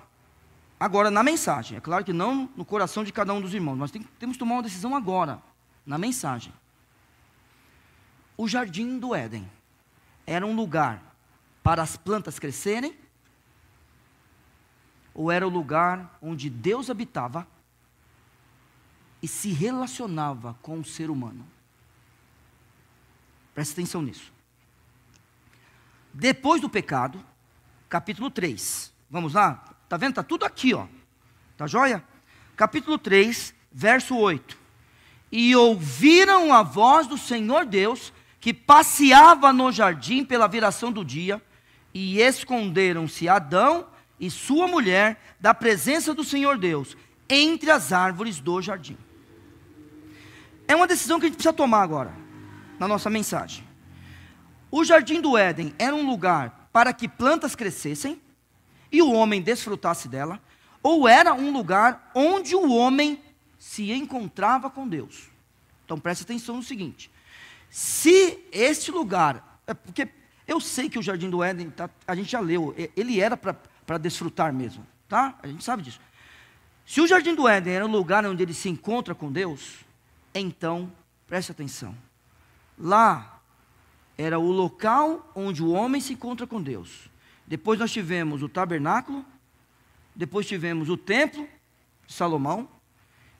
Agora na mensagem. É claro que não no coração de cada um dos irmãos. Nós temos que tomar uma decisão agora. Na mensagem. O jardim do Éden era um lugar para as plantas crescerem? Ou era o lugar onde Deus habitava e se relacionava com o ser humano? Preste atenção nisso. Depois do pecado, capítulo 3. Vamos lá? Está vendo? Está tudo aqui, ó. Tá joia? Capítulo 3, verso 8. E ouviram a voz do Senhor Deus, que passeava no jardim pela viração do dia, e esconderam-se Adão e sua mulher da presença do Senhor Deus, entre as árvores do jardim. É uma decisão que a gente precisa tomar agora, na nossa mensagem. O jardim do Éden era um lugar para que plantas crescessem, e o homem desfrutasse dela, ou era um lugar onde o homem se encontrava com Deus. Então preste atenção no seguinte, se este lugar, porque eu sei que o jardim do Éden, a gente já leu, ele era para desfrutar mesmo, tá? A gente sabe disso. Se o jardim do Éden era o lugar onde ele se encontra com Deus, então, preste atenção, lá era o local onde o homem se encontra com Deus. Depois nós tivemos o tabernáculo, depois tivemos o templo de Salomão,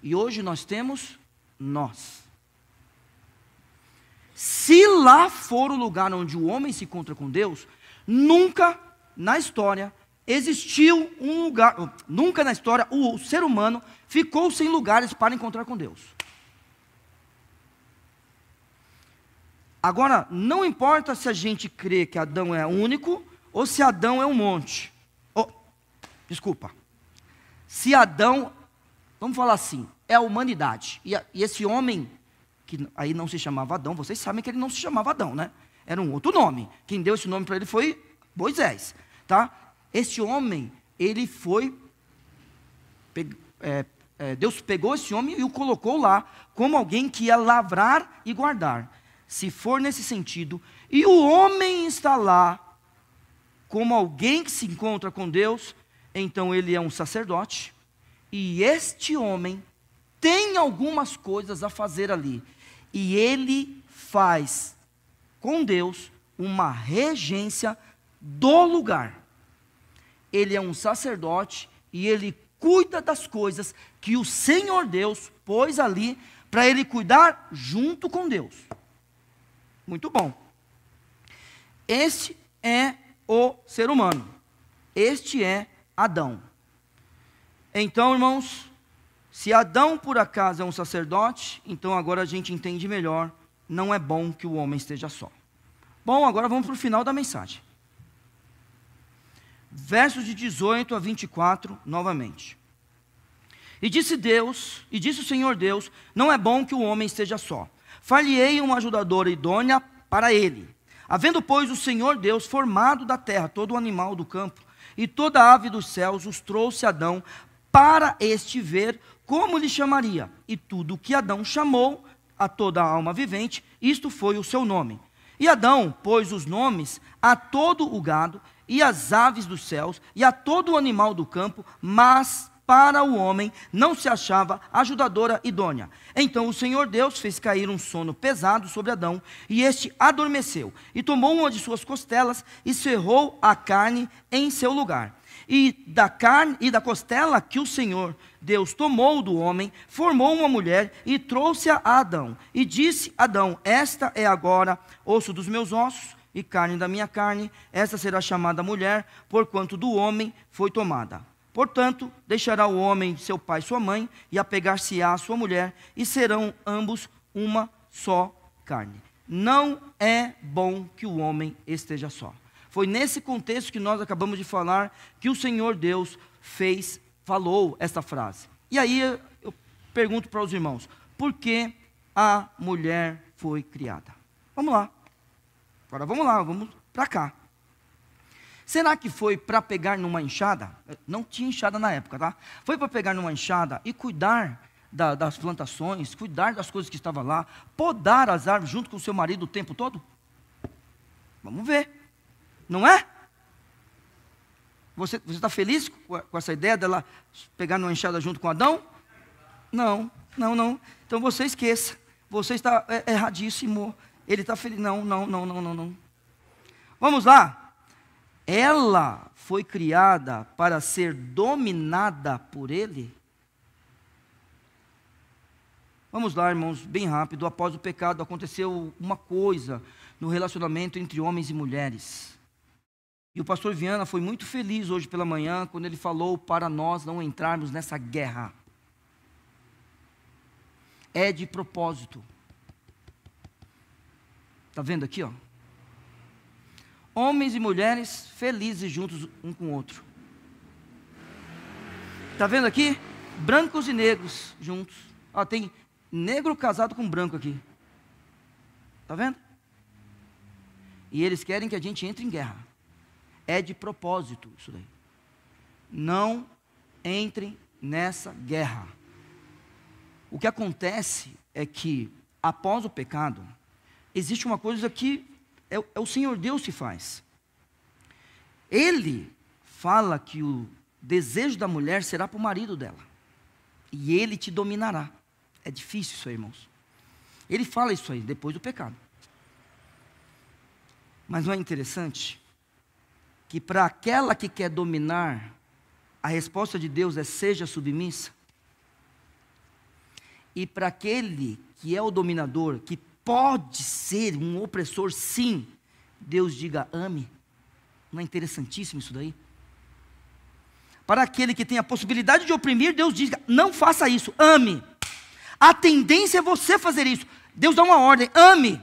e hoje nós temos nós. Se lá for o lugar onde o homem se encontra com Deus, nunca na história existiu um lugar, nunca na história o ser humano ficou sem lugares para encontrar com Deus. Agora, não importa se a gente crê que Adão é único, ou se Adão é um monte. Se Adão, vamos falar assim, é a humanidade, e esse homem, que aí não se chamava Adão, vocês sabem que ele não se chamava Adão, né? Era um outro nome. Quem deu esse nome para ele foi Moisés, tá? Esse homem, ele foi, Deus pegou esse homem e o colocou lá, como alguém que ia lavrar e guardar, se for nesse sentido, e o homem está lá, como alguém que se encontra com Deus, então ele é um sacerdote, e este homem tem algumas coisas a fazer ali, e ele faz com Deus uma regência do lugar. Ele é um sacerdote e ele cuida das coisas que o Senhor Deus pôs ali para ele cuidar junto com Deus. Muito bom. Este é o ser humano. Este é Adão. Então, irmãos, se Adão por acaso é um sacerdote, então agora a gente entende melhor, não é bom que o homem esteja só. Bom, agora vamos para o final da mensagem. Versos de 18 a 24, novamente. E disse o Senhor Deus, não é bom que o homem esteja só. Far-lhe-ei uma ajudadora idônea para ele. Havendo, pois, o Senhor Deus formado da terra todo o animal do campo e toda a ave dos céus, os trouxe Adão para este ver como lhe chamaria. E tudo o que Adão chamou a toda a alma vivente, isto foi o seu nome. E Adão pôs os nomes a todo o gado e as aves dos céus e a todo o animal do campo, mas para o homem não se achava ajudadora idônea. Então o Senhor Deus fez cair um sono pesado sobre Adão, e este adormeceu, e tomou uma de suas costelas, e cerrou a carne em seu lugar. E da carne e da costela que o Senhor Deus tomou do homem, formou uma mulher, e trouxe-a a Adão. E disse Adão, esta é agora osso dos meus ossos, e carne da minha carne, essa será chamada mulher, porquanto do homem foi tomada. Portanto, deixará o homem seu pai e sua mãe, e apegar-se-á à sua mulher, e serão ambos uma só carne. Não é bom que o homem esteja só. Foi nesse contexto que nós acabamos de falar, que o Senhor Deus falou esta frase. E aí eu pergunto para os irmãos, por que a mulher foi criada? Vamos lá. Agora vamos lá, vamos para cá. Será que foi para pegar numa enxada? Não tinha enxada na época, tá? Foi para pegar numa enxada e cuidar das plantações, cuidar das coisas que estavam lá, podar as árvores junto com o seu marido o tempo todo? Vamos ver. Não é? Você está feliz com essa ideia dela pegar numa enxada junto com Adão? Não. Então você esqueça. Você está erradíssimo. Ele está feliz. Não. Vamos lá. Ela foi criada para ser dominada por ele? Vamos lá, irmãos, bem rápido. Após o pecado aconteceu uma coisa no relacionamento entre homens e mulheres. E o pastor Viana foi muito feliz hoje pela manhã, quando ele falou para nós não entrarmos nessa guerra. É de propósito. Está vendo aqui, ó? Homens e mulheres felizes juntos um com o outro. Está vendo aqui? Brancos e negros juntos. Ó, tem negro casado com branco aqui. Está vendo? E eles querem que a gente entre em guerra. É de propósito isso daí. Não entrem nessa guerra. O que acontece é que, após o pecado, existe uma coisa que é o Senhor Deus que faz. Ele fala que o desejo da mulher será para o marido dela. E ele te dominará. É difícil isso aí, irmãos. Ele fala isso aí, depois do pecado. Mas não é interessante que para aquela que quer dominar, a resposta de Deus é: seja submissa. E para aquele que é o dominador, que pode ser um opressor, sim, Deus diga: ame. Não é interessantíssimo isso daí? Para aquele que tem a possibilidade de oprimir, Deus diga: não faça isso, ame. A tendência é você fazer isso. Deus dá uma ordem: ame.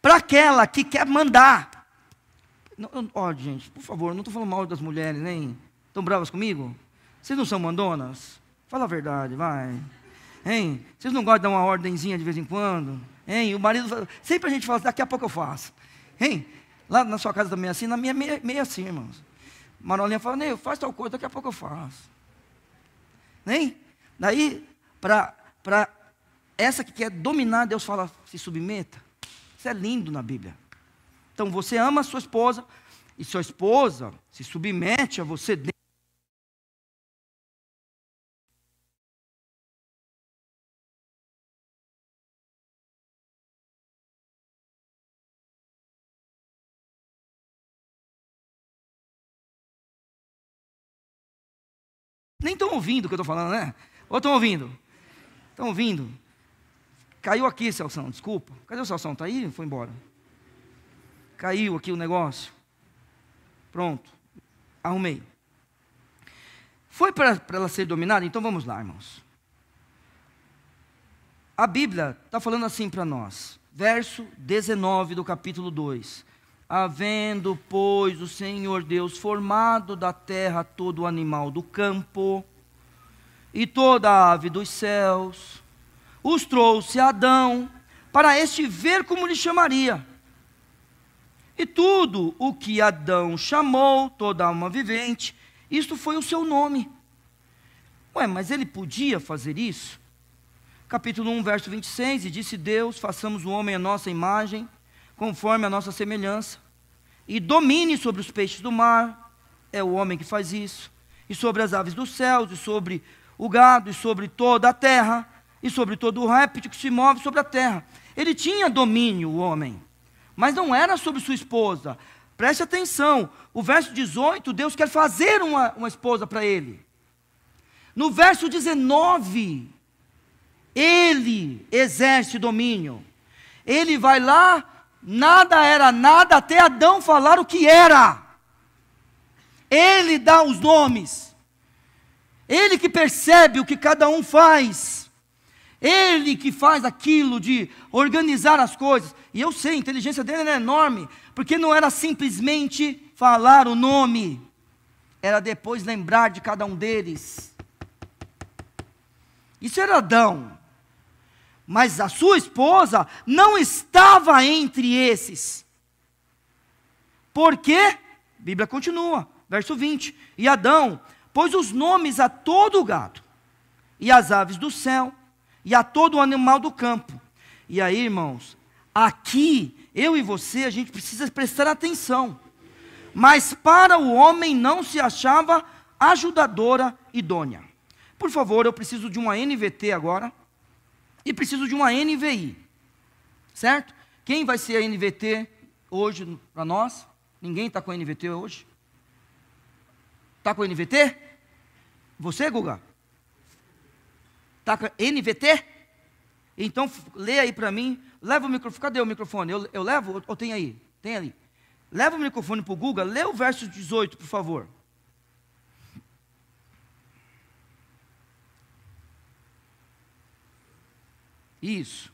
Para aquela que quer mandar. Ó, gente, por favor, não estou falando mal das mulheres, nem estão bravas comigo? Vocês não são mandonas? Fala a verdade, vai. Hein? Vocês não gostam de dar uma ordenzinha de vez em quando? Hein? O marido, sempre a gente fala: daqui a pouco eu faço. Hein? Lá na sua casa também é assim, na minha meio assim, irmãos. Marolinha fala: Ney, faz tal coisa, daqui a pouco eu faço. Nem? Daí, para essa que quer dominar, Deus fala: se submeta. Isso é lindo na Bíblia. Então você ama a sua esposa, e sua esposa se submete a você. Nem estão ouvindo o que eu estou falando, né? Ou estão ouvindo? Estão ouvindo? Caiu aqui, Celção, desculpa. Cadê o Celção? Está aí? Foi embora. Caiu aqui o negócio. Pronto. Arrumei. Foi para ela ser dominada? Então vamos lá, irmãos. A Bíblia está falando assim para nós. Verso 19 do capítulo 2. Havendo, pois, o Senhor Deus formado da terra todo o animal do campo e toda a ave dos céus, os trouxe a Adão para este ver como lhe chamaria. E tudo o que Adão chamou, toda alma vivente, isto foi o seu nome. Ué, mas ele podia fazer isso? Capítulo 1, verso 26, e disse Deus: façamos o homem à nossa imagem, conforme a nossa semelhança, e domine sobre os peixes do mar, é o homem que faz isso, e sobre as aves dos céus, e sobre o gado, e sobre toda a terra, e sobre todo o réptil que se move sobre a terra. Ele tinha domínio, o homem, mas não era sobre sua esposa. Preste atenção, o verso 18, Deus quer fazer uma esposa para ele. No verso 19, ele exerce domínio. Ele vai lá, Nada era nada até Adão falar o que era. Ele dá os nomes. Ele que percebe o que cada um faz. Ele que faz aquilo de organizar as coisas. E eu sei, a inteligência dele era enorme, porque não era simplesmente falar o nome, era depois lembrar de cada um deles. Isso era Adão. Mas a sua esposa não estava entre esses. Por quê? A Bíblia continua, verso 20. E Adão pôs os nomes a todo o gado, e às aves do céu, e a todo o animal do campo. E aí, irmãos, aqui, eu e você, a gente precisa prestar atenção. Mas para o homem não se achava ajudadora idônea. Por favor, eu preciso de uma NVT agora, e preciso de uma NVI, certo? Quem vai ser a NVT hoje para nós? Ninguém está com a NVT hoje? Está com a NVT? Você, Guga? Está com a NVT? Então, lê aí para mim, leva o microfone, cadê o microfone? Eu levo ou tem aí? Tem ali. Leva o microfone para o Guga, lê o verso 18, por favor. Isso.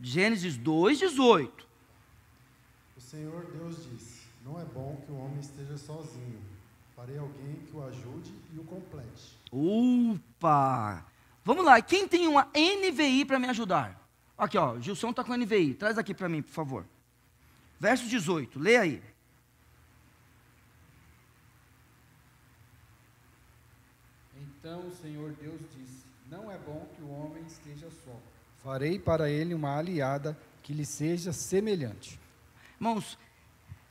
Gênesis 2:18. O Senhor Deus disse: não é bom que o homem esteja sozinho. Farei alguém que o ajude e o complete. Opa! Vamos lá, quem tem uma NVI para me ajudar? Aqui, ó, Gilson está com NVI. Traz aqui para mim, por favor. Verso 18, lê aí. Então o Senhor Deus disse: não é bom que o homem esteja só. Farei para ele uma aliada que lhe seja semelhante. Irmãos,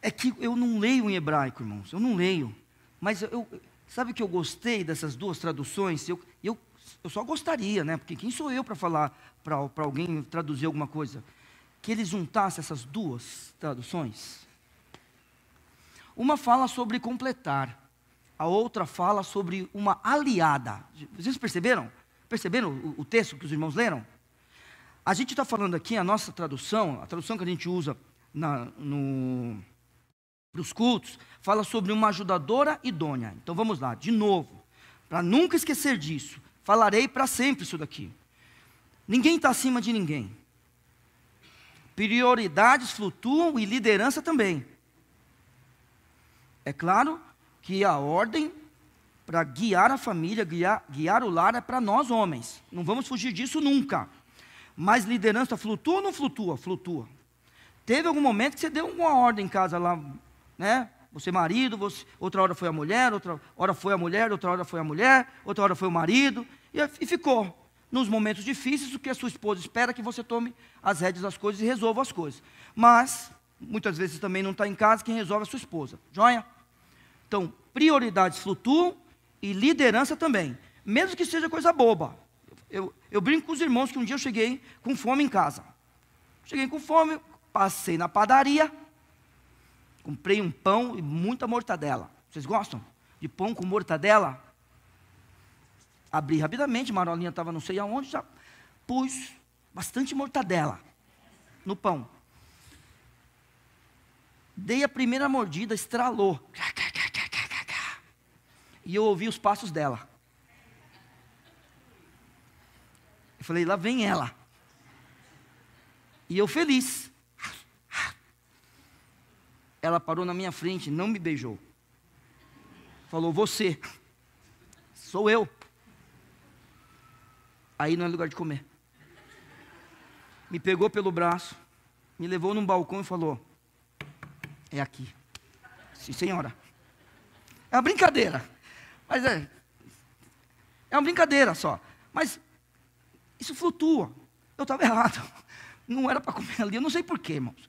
é que eu não leio em hebraico, irmãos. Eu não leio. Mas sabe que eu gostei dessas duas traduções? Eu só gostaria, né? Porque quem sou eu para falar para alguém traduzir alguma coisa? Que ele juntasse essas duas traduções. Uma fala sobre completar. A outra fala sobre uma aliada. Vocês perceberam? Perceberam o texto que os irmãos leram? A gente está falando aqui, a nossa tradução, a tradução que a gente usa para os cultos, fala sobre uma ajudadora idônea. Então vamos lá, de novo, para nunca esquecer disso, falarei para sempre isso daqui. Ninguém está acima de ninguém. Prioridades flutuam e liderança também. É claro que a ordem para guiar a família, guiar o lar é para nós homens. Não vamos fugir disso nunca. Mas liderança flutua ou não flutua? Flutua. Teve algum momento que você deu uma ordem em casa lá, né? Você marido, outra hora foi a mulher, outra hora foi a mulher, outra hora foi a mulher, outra hora foi o marido, e ficou. Nos momentos difíceis, o que a sua esposa espera é que você tome as rédeas das coisas e resolva as coisas. Mas, muitas vezes também não está em casa, quem resolve é a sua esposa. Joia? Então, prioridades flutuam e liderança também. Mesmo que seja coisa boba. Eu brinco com os irmãos que um dia eu cheguei com fome em casa. Cheguei com fome, passei na padaria, comprei um pão e muita mortadela. Vocês gostam de pão com mortadela? Abri rapidamente, Marolinha estava não sei aonde, já pus bastante mortadela no pão. Dei a primeira mordida, estralou. E eu ouvi os passos dela. Eu falei, lá vem ela. E eu feliz. Ela parou na minha frente, não me beijou. Falou, você. Sou eu. Aí não é lugar de comer. Me pegou pelo braço, me levou num balcão e falou, é aqui. Sim, senhora. É uma brincadeira. Mas é uma brincadeira só. Mas isso flutua. Eu estava errado. Não era para comer ali. Eu não sei porquê, irmãos.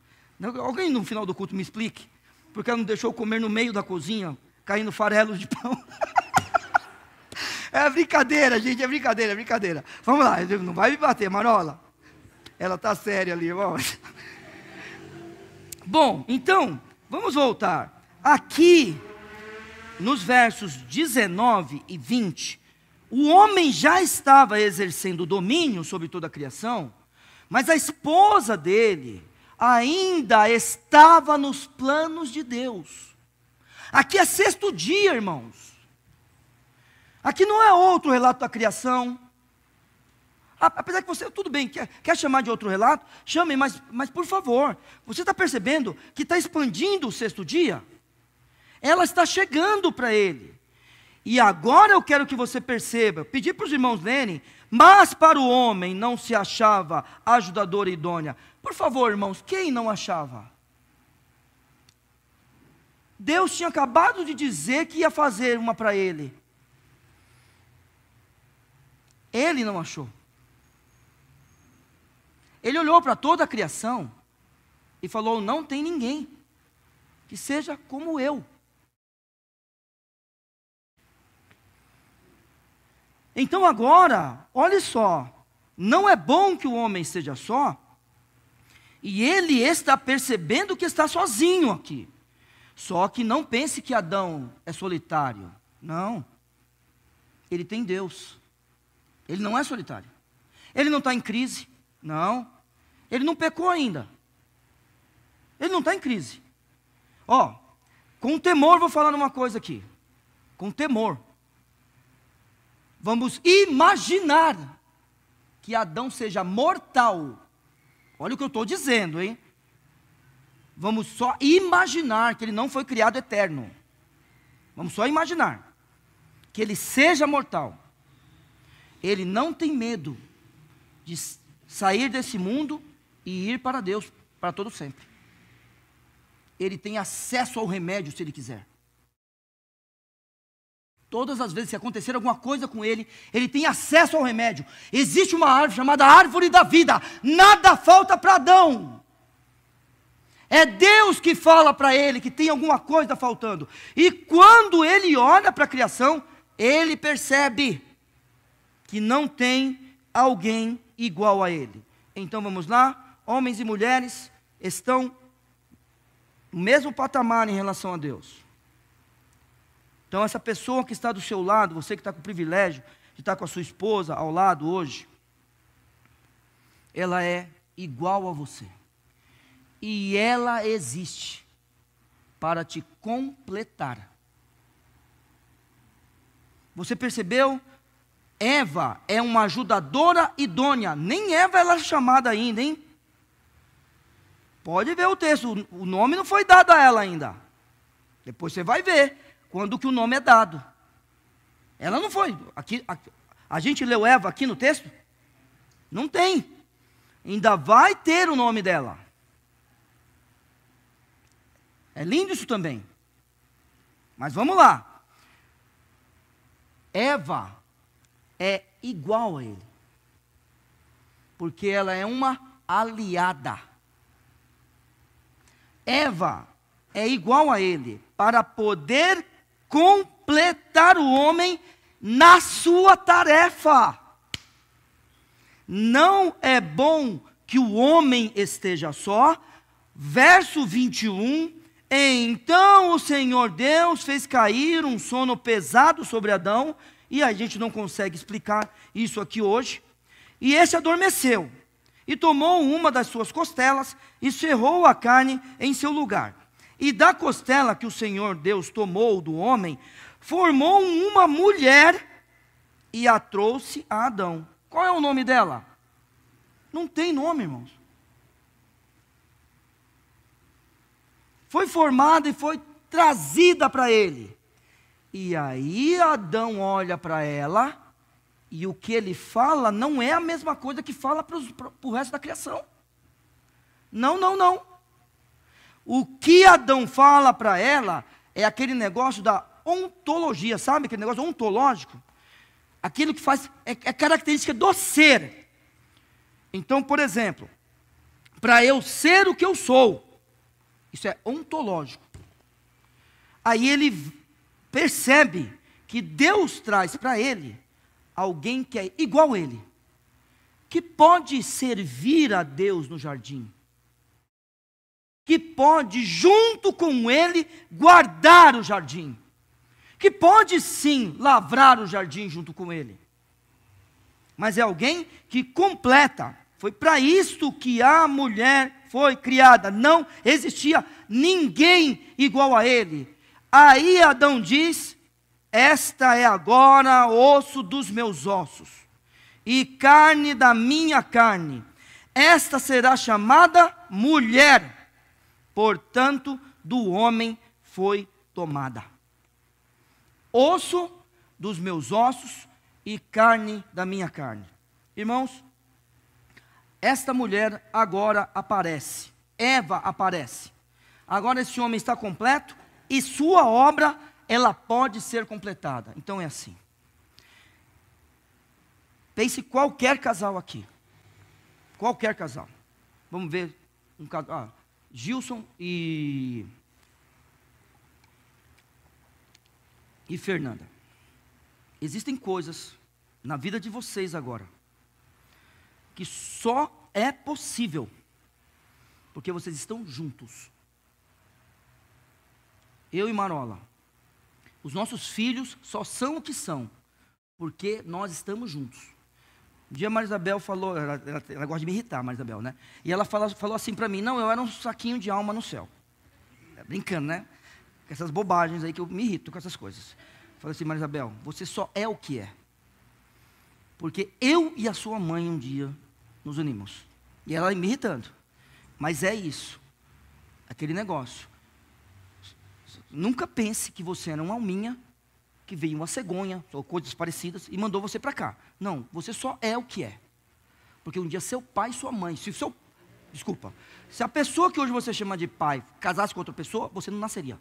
Alguém no final do culto me explique. Porque ela não deixou eu comer no meio da cozinha, caindo farelos de pão. É brincadeira, gente. É brincadeira, é brincadeira. Vamos lá. Não vai me bater, Marola. Ela está séria ali, irmão. Bom, então, vamos voltar. Aqui, nos versos 19 e 20, o homem já estava exercendo domínio sobre toda a criação, Mas a esposa dele ainda estava nos planos de Deus. Aqui é sexto dia, irmãos. Aqui não é outro relato da criação. Apesar que você, tudo bem, quer chamar de outro relato? Chame, mas por favor, você está percebendo que está expandindo o sexto dia? Ela está chegando para ele. E agora eu quero que você perceba, pedi para os irmãos lerem, mas para o homem não se achava ajudadora idônea. Por favor, irmãos, quem não achava? Deus tinha acabado de dizer que ia fazer uma para ele. Ele não achou. Ele olhou para toda a criação e falou: não tem ninguém que seja como eu. Então agora, olha só, não é bom que o homem esteja só, e ele está percebendo que está sozinho aqui. Só que não pense que Adão é solitário. Não. Ele tem Deus. Ele não é solitário. Ele não está em crise. Não. Ele não pecou ainda. Ele não está em crise. Ó, com temor vou falar uma coisa aqui. Com temor. Vamos imaginar que Adão seja mortal. Olha o que eu estou dizendo, hein? Vamos só imaginar que ele não foi criado eterno. Vamos só imaginar que ele seja mortal. Ele não tem medo de sair desse mundo e ir para Deus para todo sempre. Ele tem acesso ao remédio se ele quiser. Todas as vezes que acontecer alguma coisa com ele, ele tem acesso ao remédio. Existe uma árvore chamada árvore da vida. Nada falta para Adão. É Deus que fala para ele que tem alguma coisa faltando. E quando ele olha para a criação, ele percebe que não tem alguém igual a ele. Então vamos lá, homens e mulheres estão no mesmo patamar em relação a Deus. Então essa pessoa que está do seu lado, você que está com o privilégio de estar com a sua esposa ao lado hoje, ela é igual a você. E ela existe para te completar. Você percebeu? Eva é uma ajudadora idônea. Nem Eva ela é chamada ainda, hein? Pode ver o texto. O nome não foi dado a ela ainda. Depois você vai ver quando que o nome é dado. Ela não foi. Aqui, a gente leu Eva aqui no texto? Não tem. Ainda vai ter o nome dela. É lindo isso também. Mas vamos lá. Eva é igual a ele. Porque ela é uma aliada. Eva é igual a ele para poder completar o homem na sua tarefa. Não é bom que o homem esteja só. Verso 21. Então o Senhor Deus fez cair um sono pesado sobre Adão, e a gente não consegue explicar isso aqui hoje. E esse adormeceu, e tomou uma das suas costelas, e cerrou a carne em seu lugar. E da costela que o Senhor Deus tomou do homem, formou uma mulher, e a trouxe a Adão. Qual é o nome dela? Não tem nome, irmãos. Foi formada e foi trazida para ele. E aí Adão olha para ela, e o que ele fala não é a mesma coisa que fala para o resto da criação. Não, não, não. O que Adão fala para ela é aquele negócio da ontologia, sabe? Aquele negócio ontológico. Aquilo que faz, é característica do ser. Então, por exemplo, para eu ser o que eu sou, isso é ontológico. Aí ele percebe que Deus traz para ele alguém que é igual a ele, que pode servir a Deus no jardim, que pode junto com ele guardar o jardim, que pode sim lavrar o jardim junto com ele, mas é alguém que completa. Foi para isto que a mulher foi criada. Não existia ninguém igual a ele. Aí Adão diz: esta é agora osso dos meus ossos e carne da minha carne. Esta será chamada mulher, portanto, do homem foi tomada. Osso dos meus ossos e carne da minha carne. Irmãos, esta mulher agora aparece. Eva aparece. Agora esse homem está completo e sua obra, ela pode ser completada. Então é assim. Pense qualquer casal aqui. Qualquer casal. Vamos ver um casal. Gilson e Fernanda. Existem coisas na vida de vocês agora que só é possível porque vocês estão juntos. Eu e Marola, os nossos filhos só são o que são porque nós estamos juntos. Um dia a Marisabel falou, ela gosta de me irritar, a Marisabel, né? E ela falou assim para mim: não, eu era um saquinho de alma no céu. Brincando, né? Com essas bobagens aí que eu me irrito com essas coisas. Falei assim: Marisabel, você só é o que é. Porque eu e a sua mãe um dia nos unimos. E ela me irritando. Mas é isso. Aquele negócio. Nunca pense que você era uma alminha, que veio uma cegonha, ou coisas parecidas, e mandou você para cá. Não, você só é o que é. Porque um dia seu pai e sua mãe, se a pessoa que hoje você chama de pai casasse com outra pessoa, você não nasceria.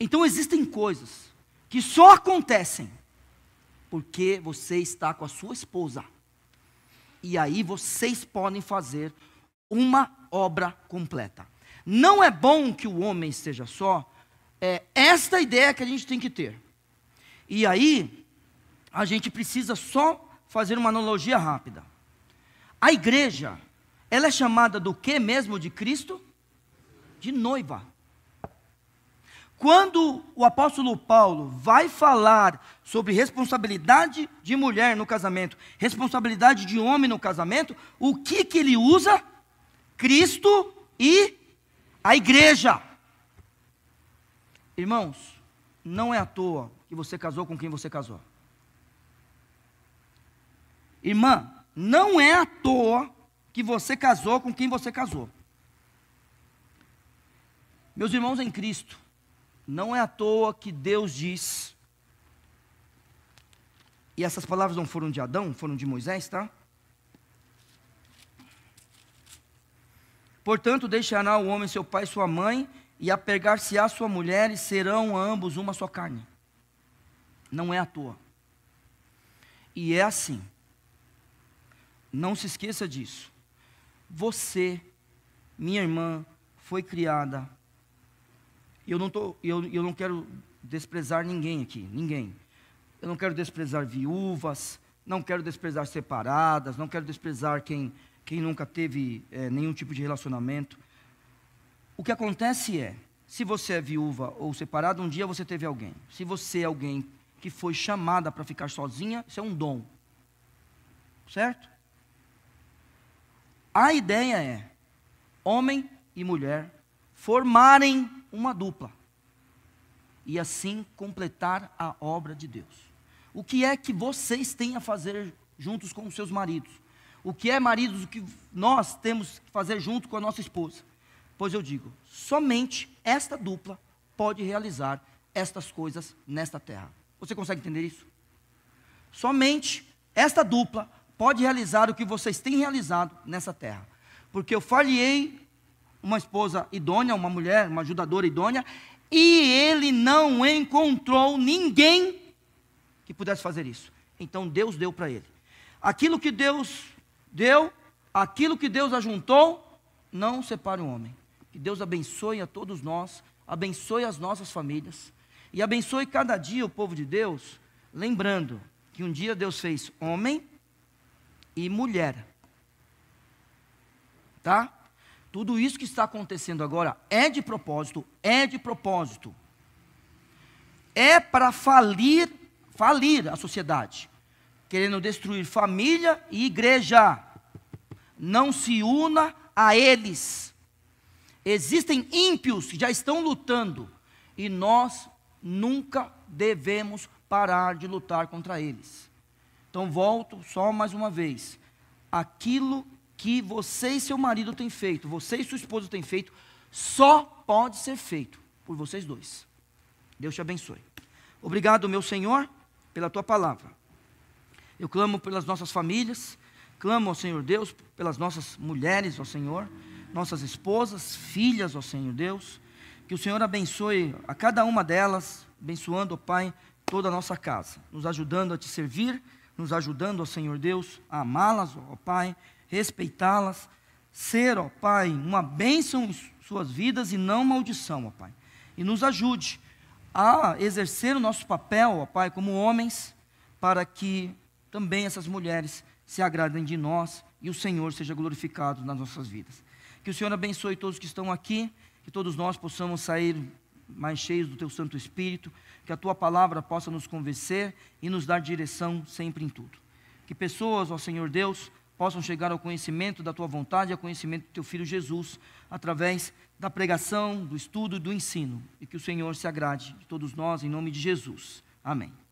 Então existem coisas que só acontecem porque você está com a sua esposa. E aí vocês podem fazer uma obra completa. Não é bom que o homem esteja só. É esta ideia que a gente tem que ter. E aí, a gente precisa só fazer uma analogia rápida. A igreja, ela é chamada do que mesmo de Cristo? De noiva. Quando o apóstolo Paulo vai falar sobre responsabilidade de mulher no casamento, responsabilidade de homem no casamento, o que ele usa? Cristo e a igreja. Irmãos, não é à toa que você casou com quem você casou. Irmã, não é à toa que você casou com quem você casou. Meus irmãos em Cristo, não é à toa que Deus diz, e essas palavras não foram de Adão, foram de Moisés, tá? Portanto, deixará o homem seu pai e sua mãe, e apegar-se-á sua mulher, e serão ambos uma só carne. Não é à toa. E é assim. Não se esqueça disso. Você, minha irmã, foi criada. Eu não quero desprezar ninguém aqui, ninguém. Eu não quero desprezar viúvas, não quero desprezar separadas, não quero desprezar quem nunca teve nenhum tipo de relacionamento. O que acontece é, se você é viúva ou separada, um dia você teve alguém. Se você é alguém que foi chamada para ficar sozinha, isso é um dom. Certo? A ideia é, homem e mulher formarem uma dupla. E assim completar a obra de Deus. O que é que vocês têm a fazer juntos com os seus maridos? O que é, maridos, o que nós temos que fazer junto com a nossa esposa? Pois eu digo, somente esta dupla pode realizar estas coisas nesta terra. Você consegue entender isso? Somente esta dupla pode realizar o que vocês têm realizado nessa terra. Porque eu falhei uma esposa idônea, uma mulher, uma ajudadora idônea, e ele não encontrou ninguém que pudesse fazer isso. Então Deus deu para ele. Aquilo que Deus deu, aquilo que Deus ajuntou, não separe o homem. Que Deus abençoe a todos nós, abençoe as nossas famílias, e abençoe cada dia o povo de Deus, lembrando que um dia Deus fez homem e mulher. Tá? Tudo isso que está acontecendo agora é de propósito, é de propósito. É para falir a sociedade. querendo destruir família e igreja. Não se una a eles. Existem ímpios que já estão lutando, e nós nunca devemos parar de lutar contra eles. Então volto só mais uma vez. Aquilo que você e seu marido têm feito, você e sua esposa têm feito, só pode ser feito por vocês dois. Deus te abençoe. Obrigado, meu Senhor, pela tua palavra. Eu clamo pelas nossas famílias, clamo ao Senhor Deus pelas nossas mulheres, ó Senhor, nossas esposas, filhas, ó Senhor Deus, que o Senhor abençoe a cada uma delas, abençoando, ó Pai, toda a nossa casa, nos ajudando a te servir, nos ajudando, ó Senhor Deus, a amá-las, ó Pai, respeitá-las, ser, ó Pai, uma bênção em suas vidas e não maldição, ó Pai. E nos ajude a exercer o nosso papel, ó Pai, como homens, para que também essas mulheres se agradem de nós e o Senhor seja glorificado nas nossas vidas. Que o Senhor abençoe todos que estão aqui, que todos nós possamos sair mais cheios do Teu Santo Espírito, que a Tua palavra possa nos convencer e nos dar direção sempre em tudo. Que pessoas, ó Senhor Deus, possam chegar ao conhecimento da Tua vontade e ao conhecimento do Teu Filho Jesus, através da pregação, do estudo e do ensino, e que o Senhor se agrade de todos nós, em nome de Jesus. Amém.